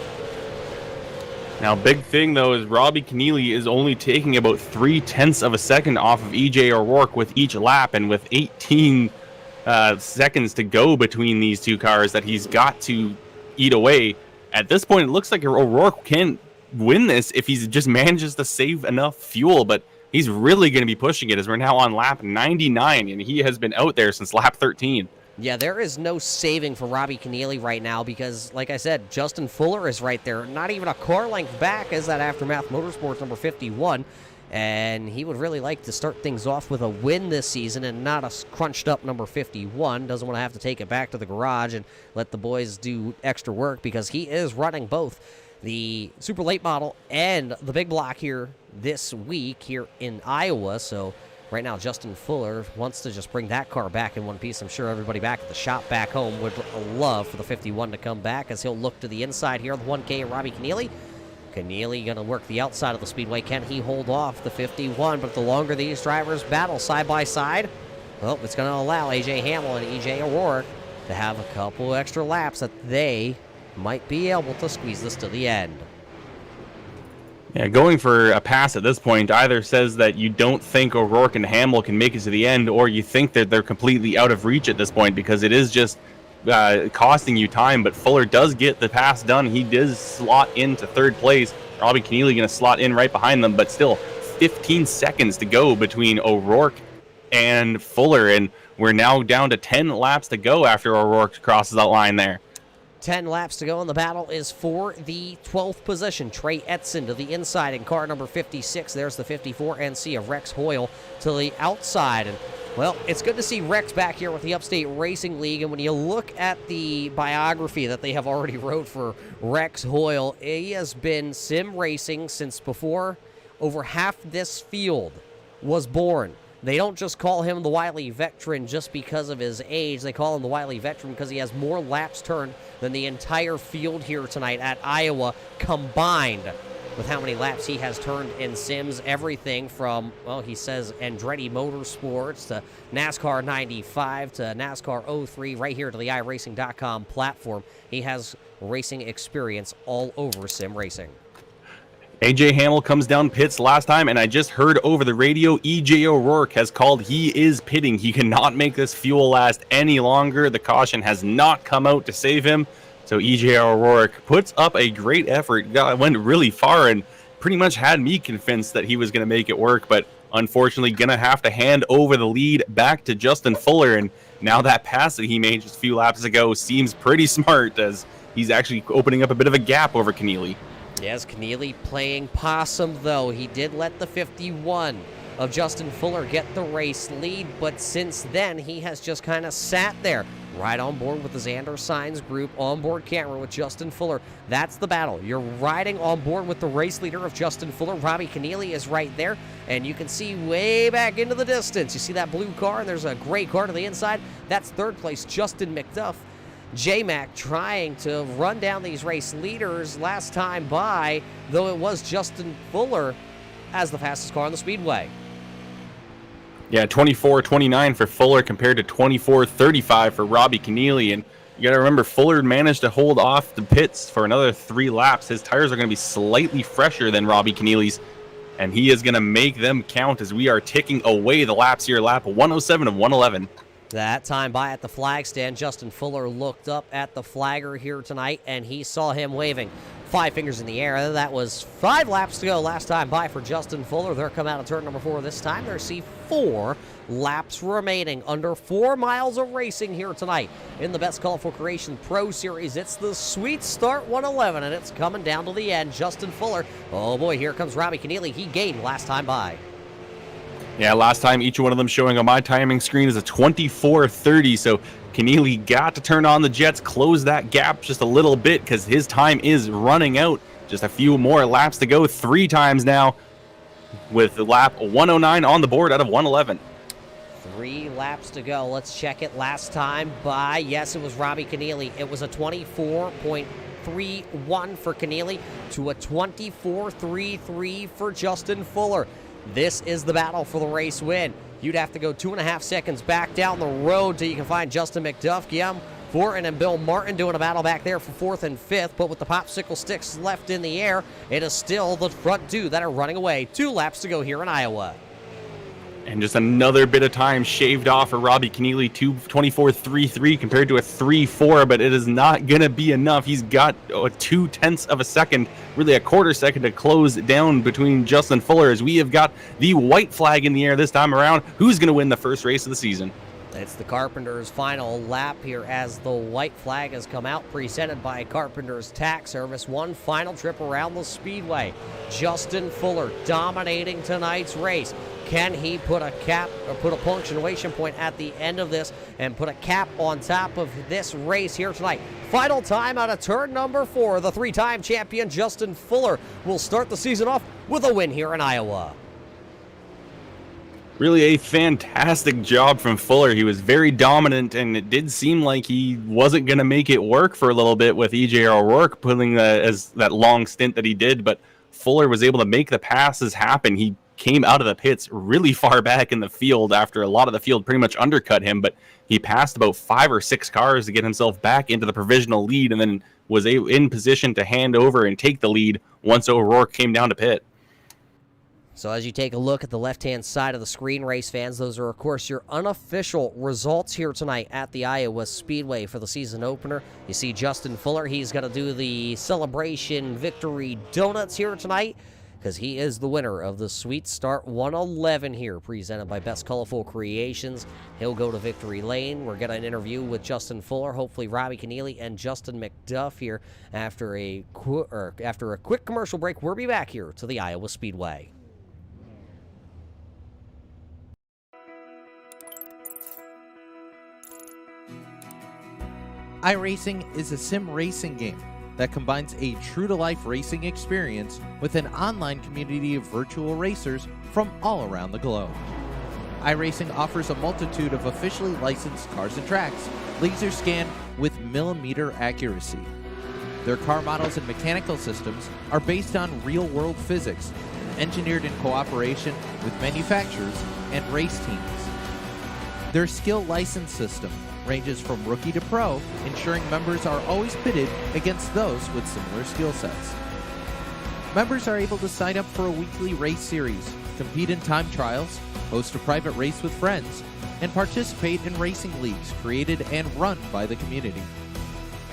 Now, big thing, though, is Robbie Keneally is only taking about 0.3 of a second off of E.J. O'Rourke with each lap, and with 18 seconds to go between these two cars that he's got to eat away. At this point, it looks like O'Rourke can win this if he just manages to save enough fuel, but he's really going to be pushing it as we're now on lap 99, and he has been out there since lap 13. Yeah, there is no saving for Robbie Keneally right now because, like I said, Justin Fuller is right there. Not even a car length back as that Aftermath Motorsports number 51. And he would really like to start things off with a win this season and not a crunched up number 51. Doesn't want to have to take it back to the garage and let the boys do extra work because he is running both the super late model and the big block here this week here in Iowa. So right now, Justin Fuller wants to just bring that car back in one piece. I'm sure everybody back at the shop back home would love for the 51 to come back as he'll look to the inside here on the 1K of Robbie Keneally. Keneally going to work the outside of the speedway. Can he hold off the 51? But the longer these drivers battle side by side, well, it's going to allow A.J. Hamill and E.J. O'Rourke to have a couple extra laps that they might be able to squeeze this to the end. Yeah, going for a pass at this point either says that you don't think O'Rourke and Hamill can make it to the end, or you think that they're completely out of reach at this point because it is just costing you time. But Fuller does get the pass done. He does slot into 3rd place. Robbie Keneally going to slot in right behind them, but still 15 seconds to go between O'Rourke and Fuller, and we're now down to 10 laps to go after O'Rourke crosses that line there. 10 laps to go, and the battle is for the 12th position. Trey Edson to the inside in car number 56. There's the 54 NC of Rex Hoyle to the outside. And, Well, it's good to see Rex back here with the Upstate Racing League, and when you look at the biography that they have already wrote for Rex Hoyle, he has been sim racing since before over half this field was born. They don't just call him the wily veteran just because of his age. They call him the wily veteran because he has more laps turned than the entire field here tonight at Iowa combined, with how many laps he has turned in sims. Everything from, well, he says Andretti Motorsports to NASCAR 95 to NASCAR 03, right here to the iRacing.com platform. He has racing experience all over sim racing. AJ Hamill comes down pits last time, and I just heard over the radio EJ O'Rourke has called he is pitting. He cannot make this fuel last any longer. The caution has not come out to save him. So EJ O'Rourke puts up a great effort, went really far, and pretty much had me convinced that he was going to make it work, but unfortunately going to have to hand over the lead back to Justin Fuller. And now that pass that he made just a few laps ago seems pretty smart, as he's actually opening up a bit of a gap over Keneally. Yes, Keneally playing possum, though. He did let the 51 of Justin Fuller get the race lead, but since then, he has just kind of sat there, right on board with the Xander Signs group, onboard camera with Justin Fuller. That's the battle. You're riding on board with the race leader of Justin Fuller. Robbie Keneally is right there, and you can see way back into the distance. You see that blue car, and there's a gray car to the inside. That's third place, Justin McDuff. J-Mac trying to run down these race leaders last time by, though it was Justin Fuller as the fastest car on the speedway. Yeah, 24:29 for Fuller compared to 24:35 for Robbie Keneally. And you got to remember, Fuller managed to hold off the pits for another 3 laps. His tires are going to be slightly fresher than Robbie Keneally's, and he is going to make them count as we are ticking away the laps here. Lap 107 of 111. That time by at the flag stand, Justin Fuller looked up at the flagger here tonight, and he saw him waving 5 fingers in the air. That was 5 laps to go last time by for Justin Fuller. They're coming out of turn number 4 this time. They see 4 laps remaining, under 4 miles of racing here tonight in the Best Colorful Creation Pro Series. It's the Sweet Start 111, and it's coming down to the end. Justin Fuller, oh boy, here comes Robbie Keneally. He gained last time by. Yeah, last time each one of them showing on my timing screen is a 24:30, so Keneally got to turn on the jets, close that gap just a little bit because his time is running out. Just a few more laps to go, 3 times now, with lap 109 on the board out of 111. 3 laps to go. Let's check it last time by. Yes, it was Robbie Keneally. It was a 24.31 for Keneally to a 24.33 for Justin Fuller. This is the battle for the race win. You'd have to go 2.5 seconds back down the road till you can find Justin McDuff, Guillaume Fortin, and Bill Martin doing a battle back there for 4th and 5th. But with the popsicle sticks left in the air, it is still the front 2 that are running away. 2 laps to go here in Iowa. And just another bit of time shaved off for Robbie Keneally, 24.33 compared to a 3.4, but it is not going to be enough. He's got 0.2 of a second, really a quarter second to close down between Justin Fuller, as we have got the white flag in the air this time around. Who's going to win the first race of the season? It's the Carpenters' final lap here as the white flag has come out, presented by Carpenters Tax Service. One final trip around the speedway. Justin Fuller dominating tonight's race. Can he put a cap or put a punctuation point at the end of this and put a cap on top of this race here tonight? Final time out of turn number 4. The 3-time champion Justin Fuller will start the season off with a win here in Iowa. Really a fantastic job from Fuller. He was very dominant, and it did seem like he wasn't going to make it work for a little bit with EJ O'Rourke pulling as that long stint that he did, but Fuller was able to make the passes happen. He came out of the pits really far back in the field after a lot of the field pretty much undercut him, but he passed about 5 or 6 cars to get himself back into the provisional lead, and then was in position to hand over and take the lead once O'Rourke came down to pit. So as you take a look at the left-hand side of the screen, race fans, those are, of course, your unofficial results here tonight at the Iowa Speedway for the season opener. You see Justin Fuller. He's going to do the celebration victory donuts here tonight because he is the winner of the Sweet Start 111 here, presented by Best Colorful Creations. He'll go to victory lane. We're getting an interview with Justin Fuller, hopefully Robbie Keneally and Justin McDuff here after a quick commercial break. We'll be back here to the Iowa Speedway. iRacing is a sim racing game that combines a true-to-life racing experience with an online community of virtual racers from all around the globe. iRacing offers a multitude of officially licensed cars and tracks, laser scanned with millimeter accuracy. Their car models and mechanical systems are based on real-world physics, engineered in cooperation with manufacturers and race teams. Their skill license system ranges from rookie to pro, ensuring members are always pitted against those with similar skill sets. Members are able to sign up for a weekly race series, compete in time trials, host a private race with friends, and participate in racing leagues created and run by the community.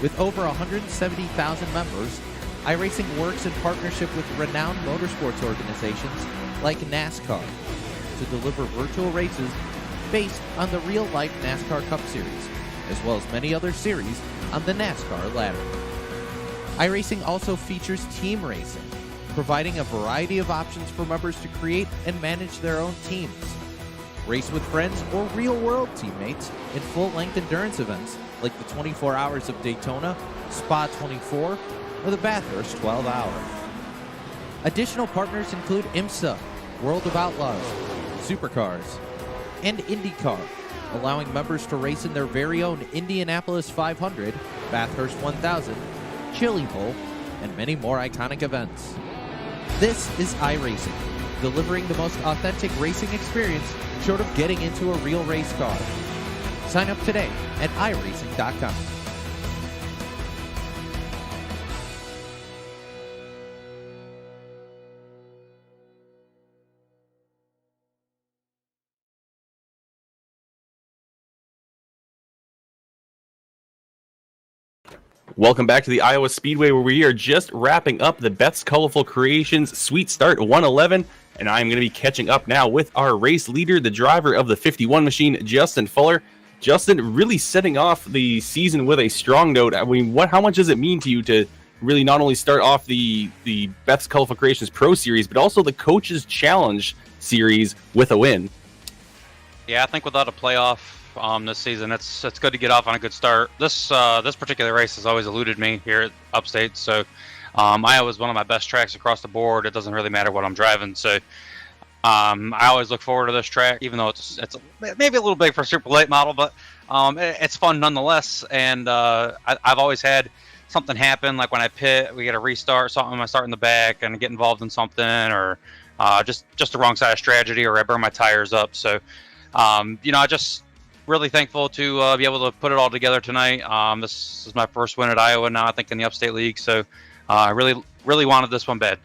With over 170,000 members, iRacing works in partnership with renowned motorsports organizations like NASCAR to deliver virtual races based on the real-life NASCAR Cup Series, as well as many other series on the NASCAR ladder. iRacing also features team racing, providing a variety of options for members to create and manage their own teams. Race with friends or real-world teammates in full-length endurance events like the 24 Hours of Daytona, Spa 24, or the Bathurst 12 Hour. Additional partners include IMSA, World of Outlaws, Supercars, and IndyCar, allowing members to race in their very own Indianapolis 500, Bathurst 1000, Chili Bowl, and many more iconic events. This is iRacing, delivering the most authentic racing experience short of getting into a real race car. Sign up today at iRacing.com. Welcome back to the Iowa Speedway, where we are just wrapping up the Beth's Colorful Creations Sweet Start 111, and I'm going to be catching up now with our race leader, the driver of the 51 machine, Justin Fuller. Justin, really setting off the season with a strong note. I mean, how much does it mean to you to really not only start off the Beth's Colorful Creations Pro Series, but also the Coaches Challenge Series with a win? Yeah, I think without a playoff this season, it's good to get off on a good start. This particular race has always eluded me here at Upstate, so Iowa is one of my best tracks across the board. It doesn't really matter what I'm driving, so I always look forward to this track, even though it's maybe a little big for a super late model, but it's fun nonetheless. And I've always had something happen, like when I pit, we get a restart, something I start in the back and get involved in something, or just the wrong side of strategy, or I burn my tires up. So I just really thankful to be able to put it all together tonight. This is my first win at Iowa now, I think, in the Upstate League. So I really wanted this one bad.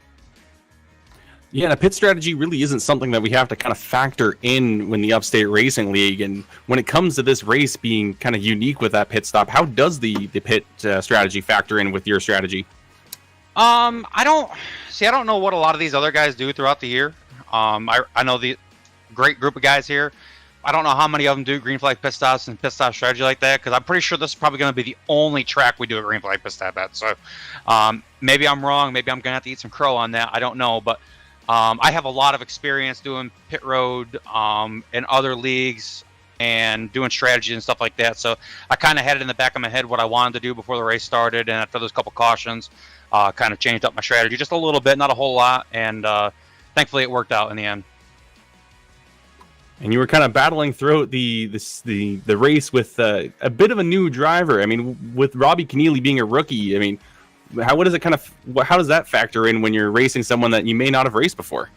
Yeah, and a pit strategy really isn't something that we have to kind of factor in when the Upstate Racing League. And when it comes to this race being kind of unique with that pit stop, how does the pit strategy factor in with your strategy? I don't know what a lot of these other guys do throughout the year. I know the great group of guys here. I don't know how many of them do green flag pit stops and pit stop strategy like that, because I'm pretty sure this is probably going to be the only track we do a green flag pit stop at. So maybe I'm wrong. Maybe I'm going to have to eat some crow on that. I don't know. But I have a lot of experience doing pit road in other leagues and doing strategy and stuff like that. So I kind of had it in the back of my head what I wanted to do before the race started. And after those couple cautions, kind of changed up my strategy just a little bit, not a whole lot. And thankfully it worked out in the end. And you were kind of battling throughout the race with a bit of a new driver. I mean, with Robbie Keneally being a rookie, I mean, how does that factor in when you're racing someone that you may not have raced before?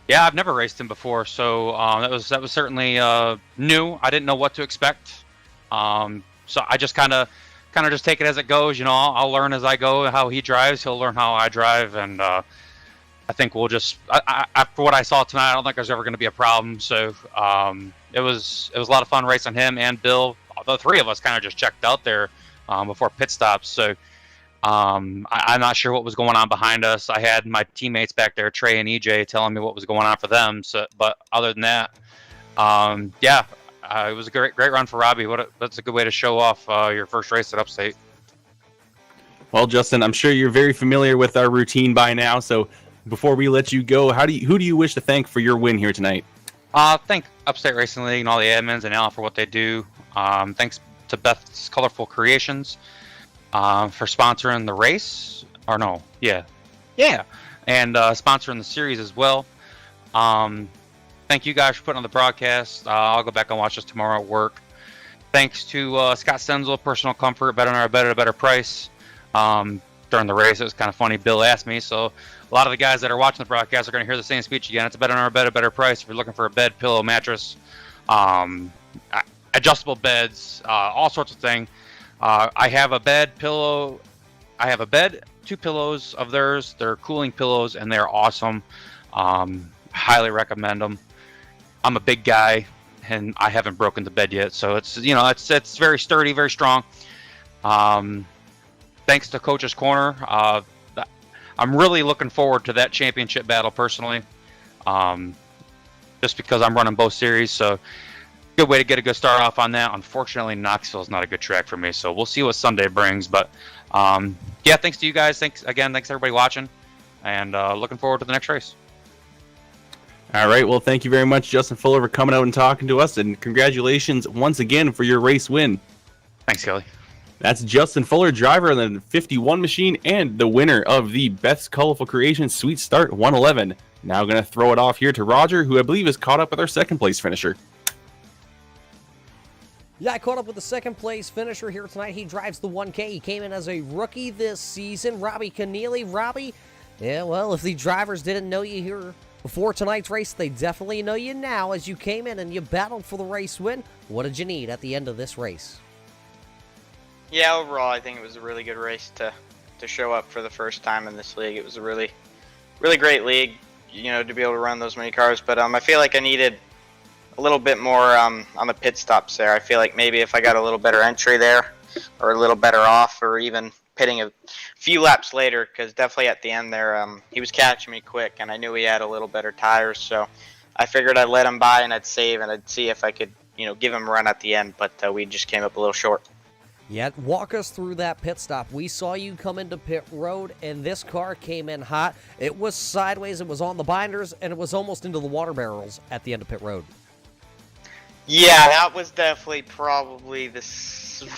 Yeah, I've never raced him before, so that was certainly new. I didn't know what to expect, so I just kind of just take it as it goes. You know, I'll learn as I go how he drives. He'll learn how I drive, and I think we'll just. After what I saw tonight, I don't think there's ever going to be a problem. So it was a lot of fun racing him and Bill. The three of us kind of just checked out there before pit stops. So I'm not sure what was going on behind us. I had my teammates back there, Trey and EJ, telling me what was going on for them. So, but other than that, it was a great run for Robbie. That's a good way to show off your first race at Upstate. Well, Justin, I'm sure you're very familiar with our routine by now. So before we let you go, who do you wish to thank for your win here tonight? Thank Upstate Racing League and all the admins and Alan for what they do. Thanks to Beth's Colorful Creations for sponsoring the race. Or no, yeah, and sponsoring the series as well. Thank you guys for putting on the broadcast. I'll go back and watch this tomorrow at work. Thanks to Scott Stenzel, Personal Comfort, better at a better price. During the race, it was kind of funny. Bill asked me, so a lot of the guys that are watching the broadcast are going to hear the same speech again. It's better at a better price if you're looking for a bed, pillow, mattress, adjustable beds, all sorts of things. I have a bed, 2 pillows of theirs. They're cooling pillows, and they're awesome. Highly recommend them. I'm a big guy, and I haven't broken the bed yet, so it's very sturdy, very strong. Thanks to Coach's Corner. I'm really looking forward to that championship battle personally, just because I'm running both series. So good way to get a good start off on that. Unfortunately, Knoxville is not a good track for me, so we'll see what Sunday brings. But yeah, thanks to you guys. Thanks everybody watching, and looking forward to the next race. All right, well, thank you very much, Justin Fuller, for coming out and talking to us, and congratulations once again for your race win. Thanks, Kelly. That's Justin Fuller, driver of the 51 machine and the winner of the Beth's Colorful Creations Sweet Start 111. Now going to throw it off here to Roger, who I believe is caught up with our second place finisher. Yeah, I caught up with the second place finisher here tonight. He drives the 1K. He came in as a rookie this season. Robbie Keneally. Robbie, yeah, well, if the drivers didn't know you here before tonight's race, they definitely know you now as you came in and you battled for the race win. What did you need at the end of this race? Yeah, overall, I think it was a really good race to show up for the first time in this league. It was a really, really great league, to be able to run those many cars. But I feel like I needed a little bit more on the pit stops there. I feel like maybe if I got a little better entry there, or a little better off, or even pitting a few laps later, because definitely at the end there, he was catching me quick, and I knew he had a little better tires. So I figured I'd let him by and I'd save, and I'd see if I could, give him a run at the end. But we just came up a little short. Yeah, walk us through that pit stop. We saw you come into pit road, and this car came in hot. It was sideways, it was on the binders, and it was almost into the water barrels at the end of pit road. Yeah, that was definitely probably the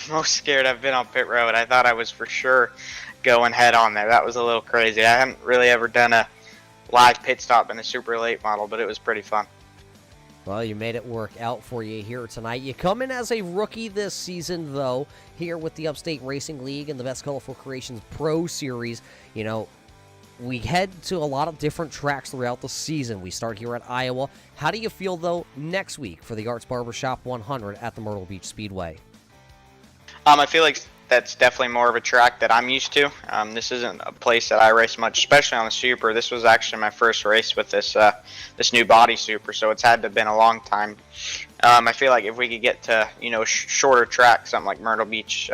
most scared I've been on pit road. I thought I was for sure going head on there. That was a little crazy. I hadn't really ever done a live pit stop in a super late model, but it was pretty fun. Well, you made it work out for you here tonight. You come in as a rookie this season, though, here with the Upstate Racing League and the Best Colorful Creations Pro Series. We head to a lot of different tracks throughout the season. We start here at Iowa. How do you feel, though, next week for the Arts Barbershop 100 at the Myrtle Beach Speedway? I feel like that's definitely more of a track that I'm used to. This isn't a place that I race much, especially on the Super. This was actually my first race with this new body Super, so it's had to have been a long time. I feel like if we could get to shorter track, something like Myrtle Beach,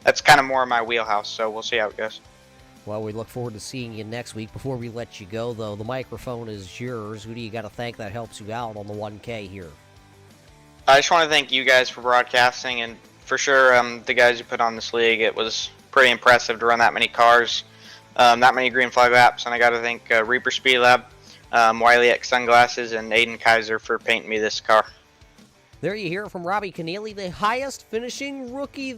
that's kind of more of my wheelhouse. So we'll see how it goes. Well, we look forward to seeing you next week. Before we let you go, though, the microphone is yours. Who do you got to thank that helps you out on the 1K here? I just want to thank you guys for broadcasting, and for sure the guys who put on this league. It was pretty impressive to run that many cars, that many green flag laps, and I got to thank Reaper Speed Lab, Wiley X Sunglasses, and Aiden Kaiser for painting me this car. There you hear it from Robbie Keneally, the highest finishing rookie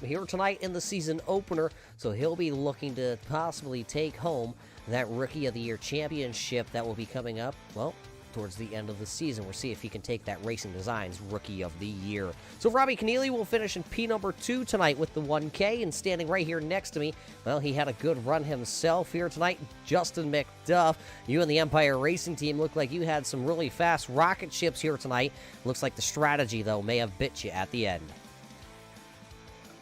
here tonight in the season opener, so he'll be looking to possibly take home that Rookie of the Year championship that will be coming up, towards the end of the season. We'll see if he can take that Racing Designs Rookie of the Year. So Robbie Keneally will finish in P number 2 tonight with the 1K, and standing right here next to me, he had a good run himself here tonight. Justin McDuff, you and the Empire Racing team look like you had some really fast rocket ships here tonight. Looks like the strategy, though, may have bit you at the end.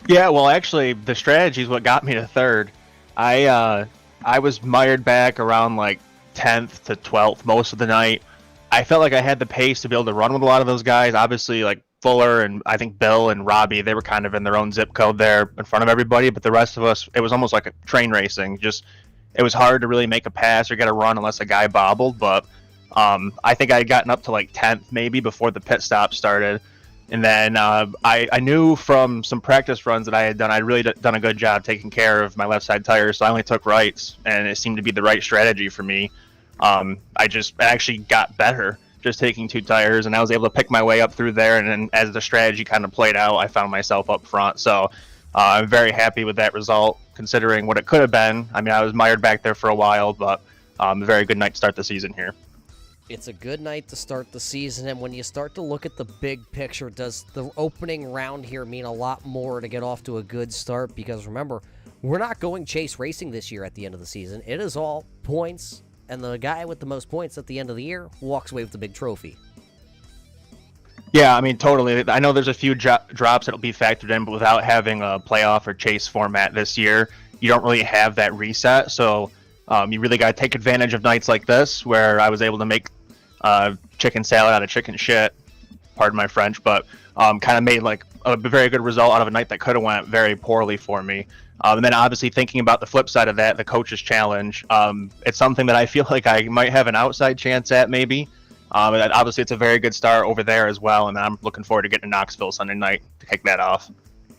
Yeah, well, actually, the strategy is what got me to third. I was mired back around 10th to 12th most of the night. I felt like I had the pace to be able to run with a lot of those guys. Obviously, Fuller and I think Bill and Robbie, they were kind of in their own zip code there in front of everybody. But the rest of us, it was almost like a train racing. It was hard to really make a pass or get a run unless a guy bobbled. But I think I had gotten up to 10th maybe before the pit stop started. And then I knew from some practice runs that I had done, I'd really done a good job taking care of my left side tires. So I only took rights, and it seemed to be the right strategy for me. I actually got better just taking 2 tires, and I was able to pick my way up through there. And then as the strategy kind of played out, I found myself up front. So I'm very happy with that result, considering what it could have been. I mean, I was mired back there for a while, but a very good night to start the season here. It's a good night to start the season, and when you start to look at the big picture, does the opening round here mean a lot more to get off to a good start? Because remember, we're not going chase racing this year at the end of the season. It is all points, and the guy with the most points at the end of the year walks away with the big trophy. Yeah, I mean, totally. I know there's a few drops that'll be factored in, but without having a playoff or chase format this year, you don't really have that reset. So you really got to take advantage of nights like this, where I was able to make chicken salad out of chicken shit, pardon my French, but kind of made like a very good result out of a night that could have went very poorly for me. And then obviously thinking about the flip side of that, the coach's challenge, it's something that I feel like I might have an outside chance at maybe. And obviously it's a very good start over there as well, and I'm looking forward to getting to Knoxville Sunday night to kick that off.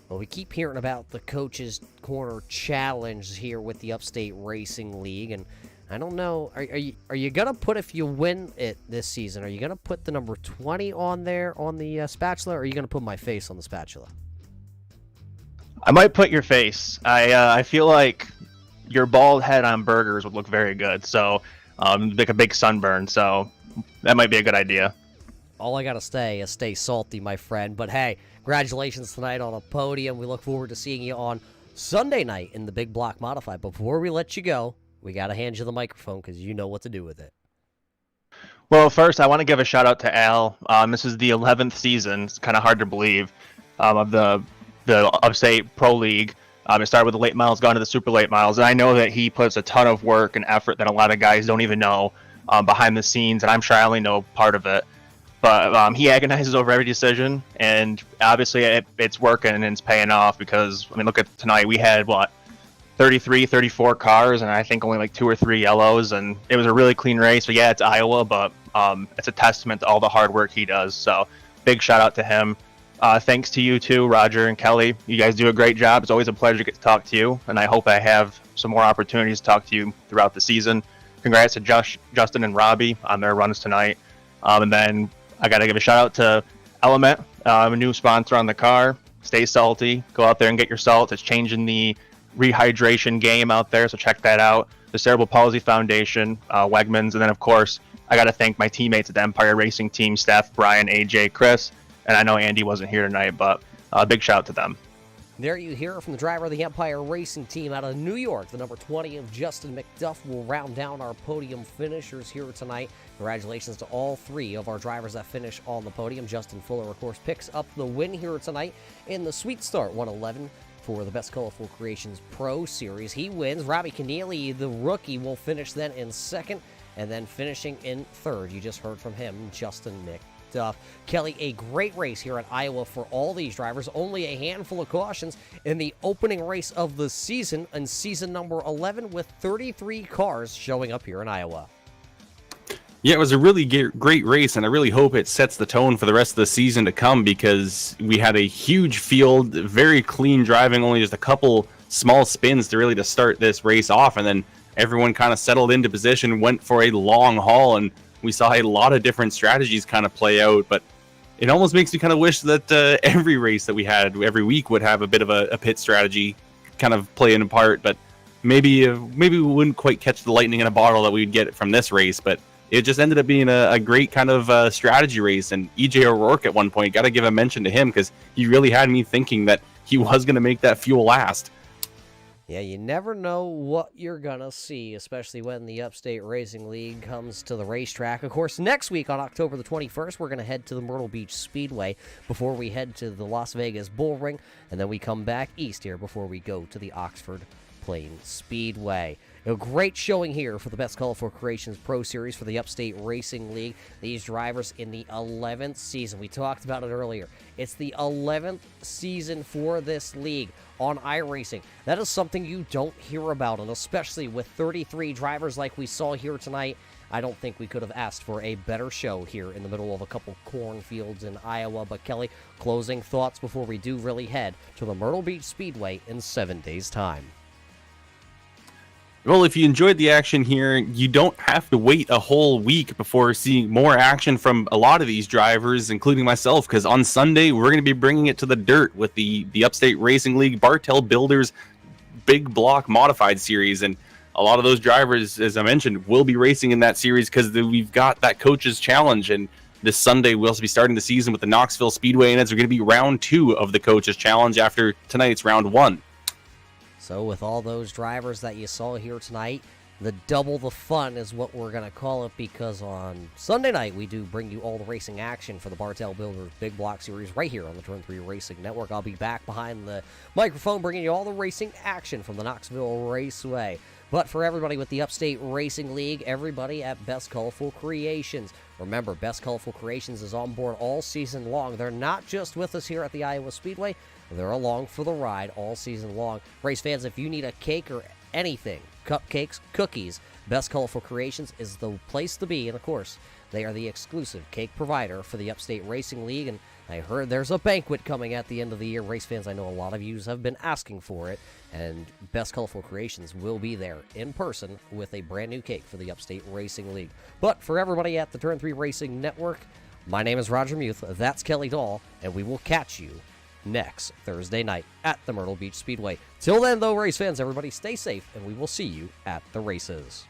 Well, we keep hearing about the Coach's Corner Challenge here with the Upstate Racing League, and I don't know, are you going to put, if you win it this season, are you going to put the number 20 on there on the spatula, or are you going to put my face on the spatula? I might put your face. I feel like your bald head on burgers would look very good, so like a big sunburn, so that might be a good idea. All I got to say is stay salty, my friend, but hey, congratulations tonight on a podium. We look forward to seeing you on Sunday night in the Big Block Modified. Before we let you go, we got to hand you the microphone because you know what to do with it. Well, first, I want to give a shout out to Al. This is the 11th season. It's kind of hard to believe, of the Upstate Pro League. It started with the late models, gone to the super late models, and I know that he puts a ton of work and effort that a lot of guys don't even know behind the scenes, and I'm sure I only know part of it. But he agonizes over every decision, and obviously it's working and it's paying off because, I mean, look at tonight. We had, 33, 34 cars, and I think only like 2 or 3 yellows, and it was a really clean race. So yeah, it's Iowa, but it's a testament to all the hard work he does. So big shout out to him. Thanks to you too, Roger and Kelly. You guys do a great job. It's always a pleasure to get to talk to you, and I hope I have some more opportunities to talk to you throughout the season. Congrats to Justin and Robbie on their runs tonight. And then I got to give a shout out to Element, a new sponsor on the car. Stay salty. Go out there and get your salt. It's changing the rehydration game out there, so check that out. The Cerebral Palsy Foundation, Wegmans, and then of course I got to thank my teammates at the Empire Racing Team, Steph, Brian, AJ, Chris, and I know Andy wasn't here tonight, but big shout out to them. There you hear it from the driver of the Empire Racing Team out of New York. The number 20 of Justin McDuff will round down our podium finishers here tonight. Congratulations to all 3 of our drivers that finish on the podium. Justin Fuller, of course, picks up the win here tonight in the Sweet Start 111 for the Best Colorful Creations Pro Series. He wins. Robbie Keneally, the rookie, will finish then in second, and then finishing in third. You just heard from him, Justin McDuff. Kelly, a great race here at Iowa for all these drivers. Only a handful of cautions in the opening race of the season, and season number 11 with 33 cars showing up here in Iowa. Yeah, it was a really great race, and I really hope it sets the tone for the rest of the season to come because we had a huge field, very clean driving, only just a couple small spins to start this race off, and then everyone kind of settled into position, went for a long haul, and we saw a lot of different strategies kind of play out. But it almost makes me kind of wish that every race that we had every week would have a bit of a pit strategy kind of playing a part. But maybe we wouldn't quite catch the lightning in a bottle that we'd get from this race, but it just ended up being a great kind of strategy race. And EJ O'Rourke at one point, got to give a mention to him because he really had me thinking that he was going to make that fuel last. Yeah, you never know what you're going to see, especially when the Upstate Racing League comes to the racetrack. Of course, next week on October the 21st, we're going to head to the Myrtle Beach Speedway before we head to the Las Vegas Bull Ring, and then we come back east here before we go to the Oxford Plain Speedway. A great showing here for the Best Colorful Creations Pro Series for the Upstate Racing League. These drivers in the 11th season. We talked about it earlier. It's the 11th season for this league on iRacing. That is something you don't hear about, and especially with 33 drivers like we saw here tonight, I don't think we could have asked for a better show here in the middle of a couple cornfields in Iowa. But Kelly, closing thoughts before we do really head to the Myrtle Beach Speedway in 7 days' time. Well, if you enjoyed the action here, you don't have to wait a whole week before seeing more action from a lot of these drivers, including myself, because on Sunday, we're going to be bringing it to the dirt with the Upstate Racing League Bartell Builders Big Block Modified Series. And a lot of those drivers, as I mentioned, will be racing in that series because we've got that Coaches Challenge. And this Sunday, we'll also be starting the season with the Knoxville Speedway, and it's going to be round 2 of the Coaches Challenge after tonight's round 1. So with all those drivers that you saw here tonight, the double the fun is what we're going to call it, because on Sunday night we do bring you all the racing action for the Bartell Builders Big Block Series right here on the Turn 3 Racing Network. I'll be back behind the microphone bringing you all the racing action from the Knoxville Raceway. But for everybody with the Upstate Racing League, everybody at Best Colorful Creations, remember, Best Colorful Creations is on board all season long. They're not just with us here at the Iowa Speedway. They're along for the ride all season long. Race fans, if you need a cake or anything, cupcakes, cookies, Best Colorful Creations is the place to be. And, of course, they are the exclusive cake provider for the Upstate Racing League. And I heard there's a banquet coming at the end of the year. Race fans, I know a lot of you have been asking for it. And Best Colorful Creations will be there in person with a brand new cake for the Upstate Racing League. But for everybody at the Turn 3 Racing Network, my name is Roger Muth, that's Kelly Dahl, and we will catch you next Thursday night at the Myrtle Beach Speedway. Till then, though, race fans, everybody stay safe, and we will see you at the races.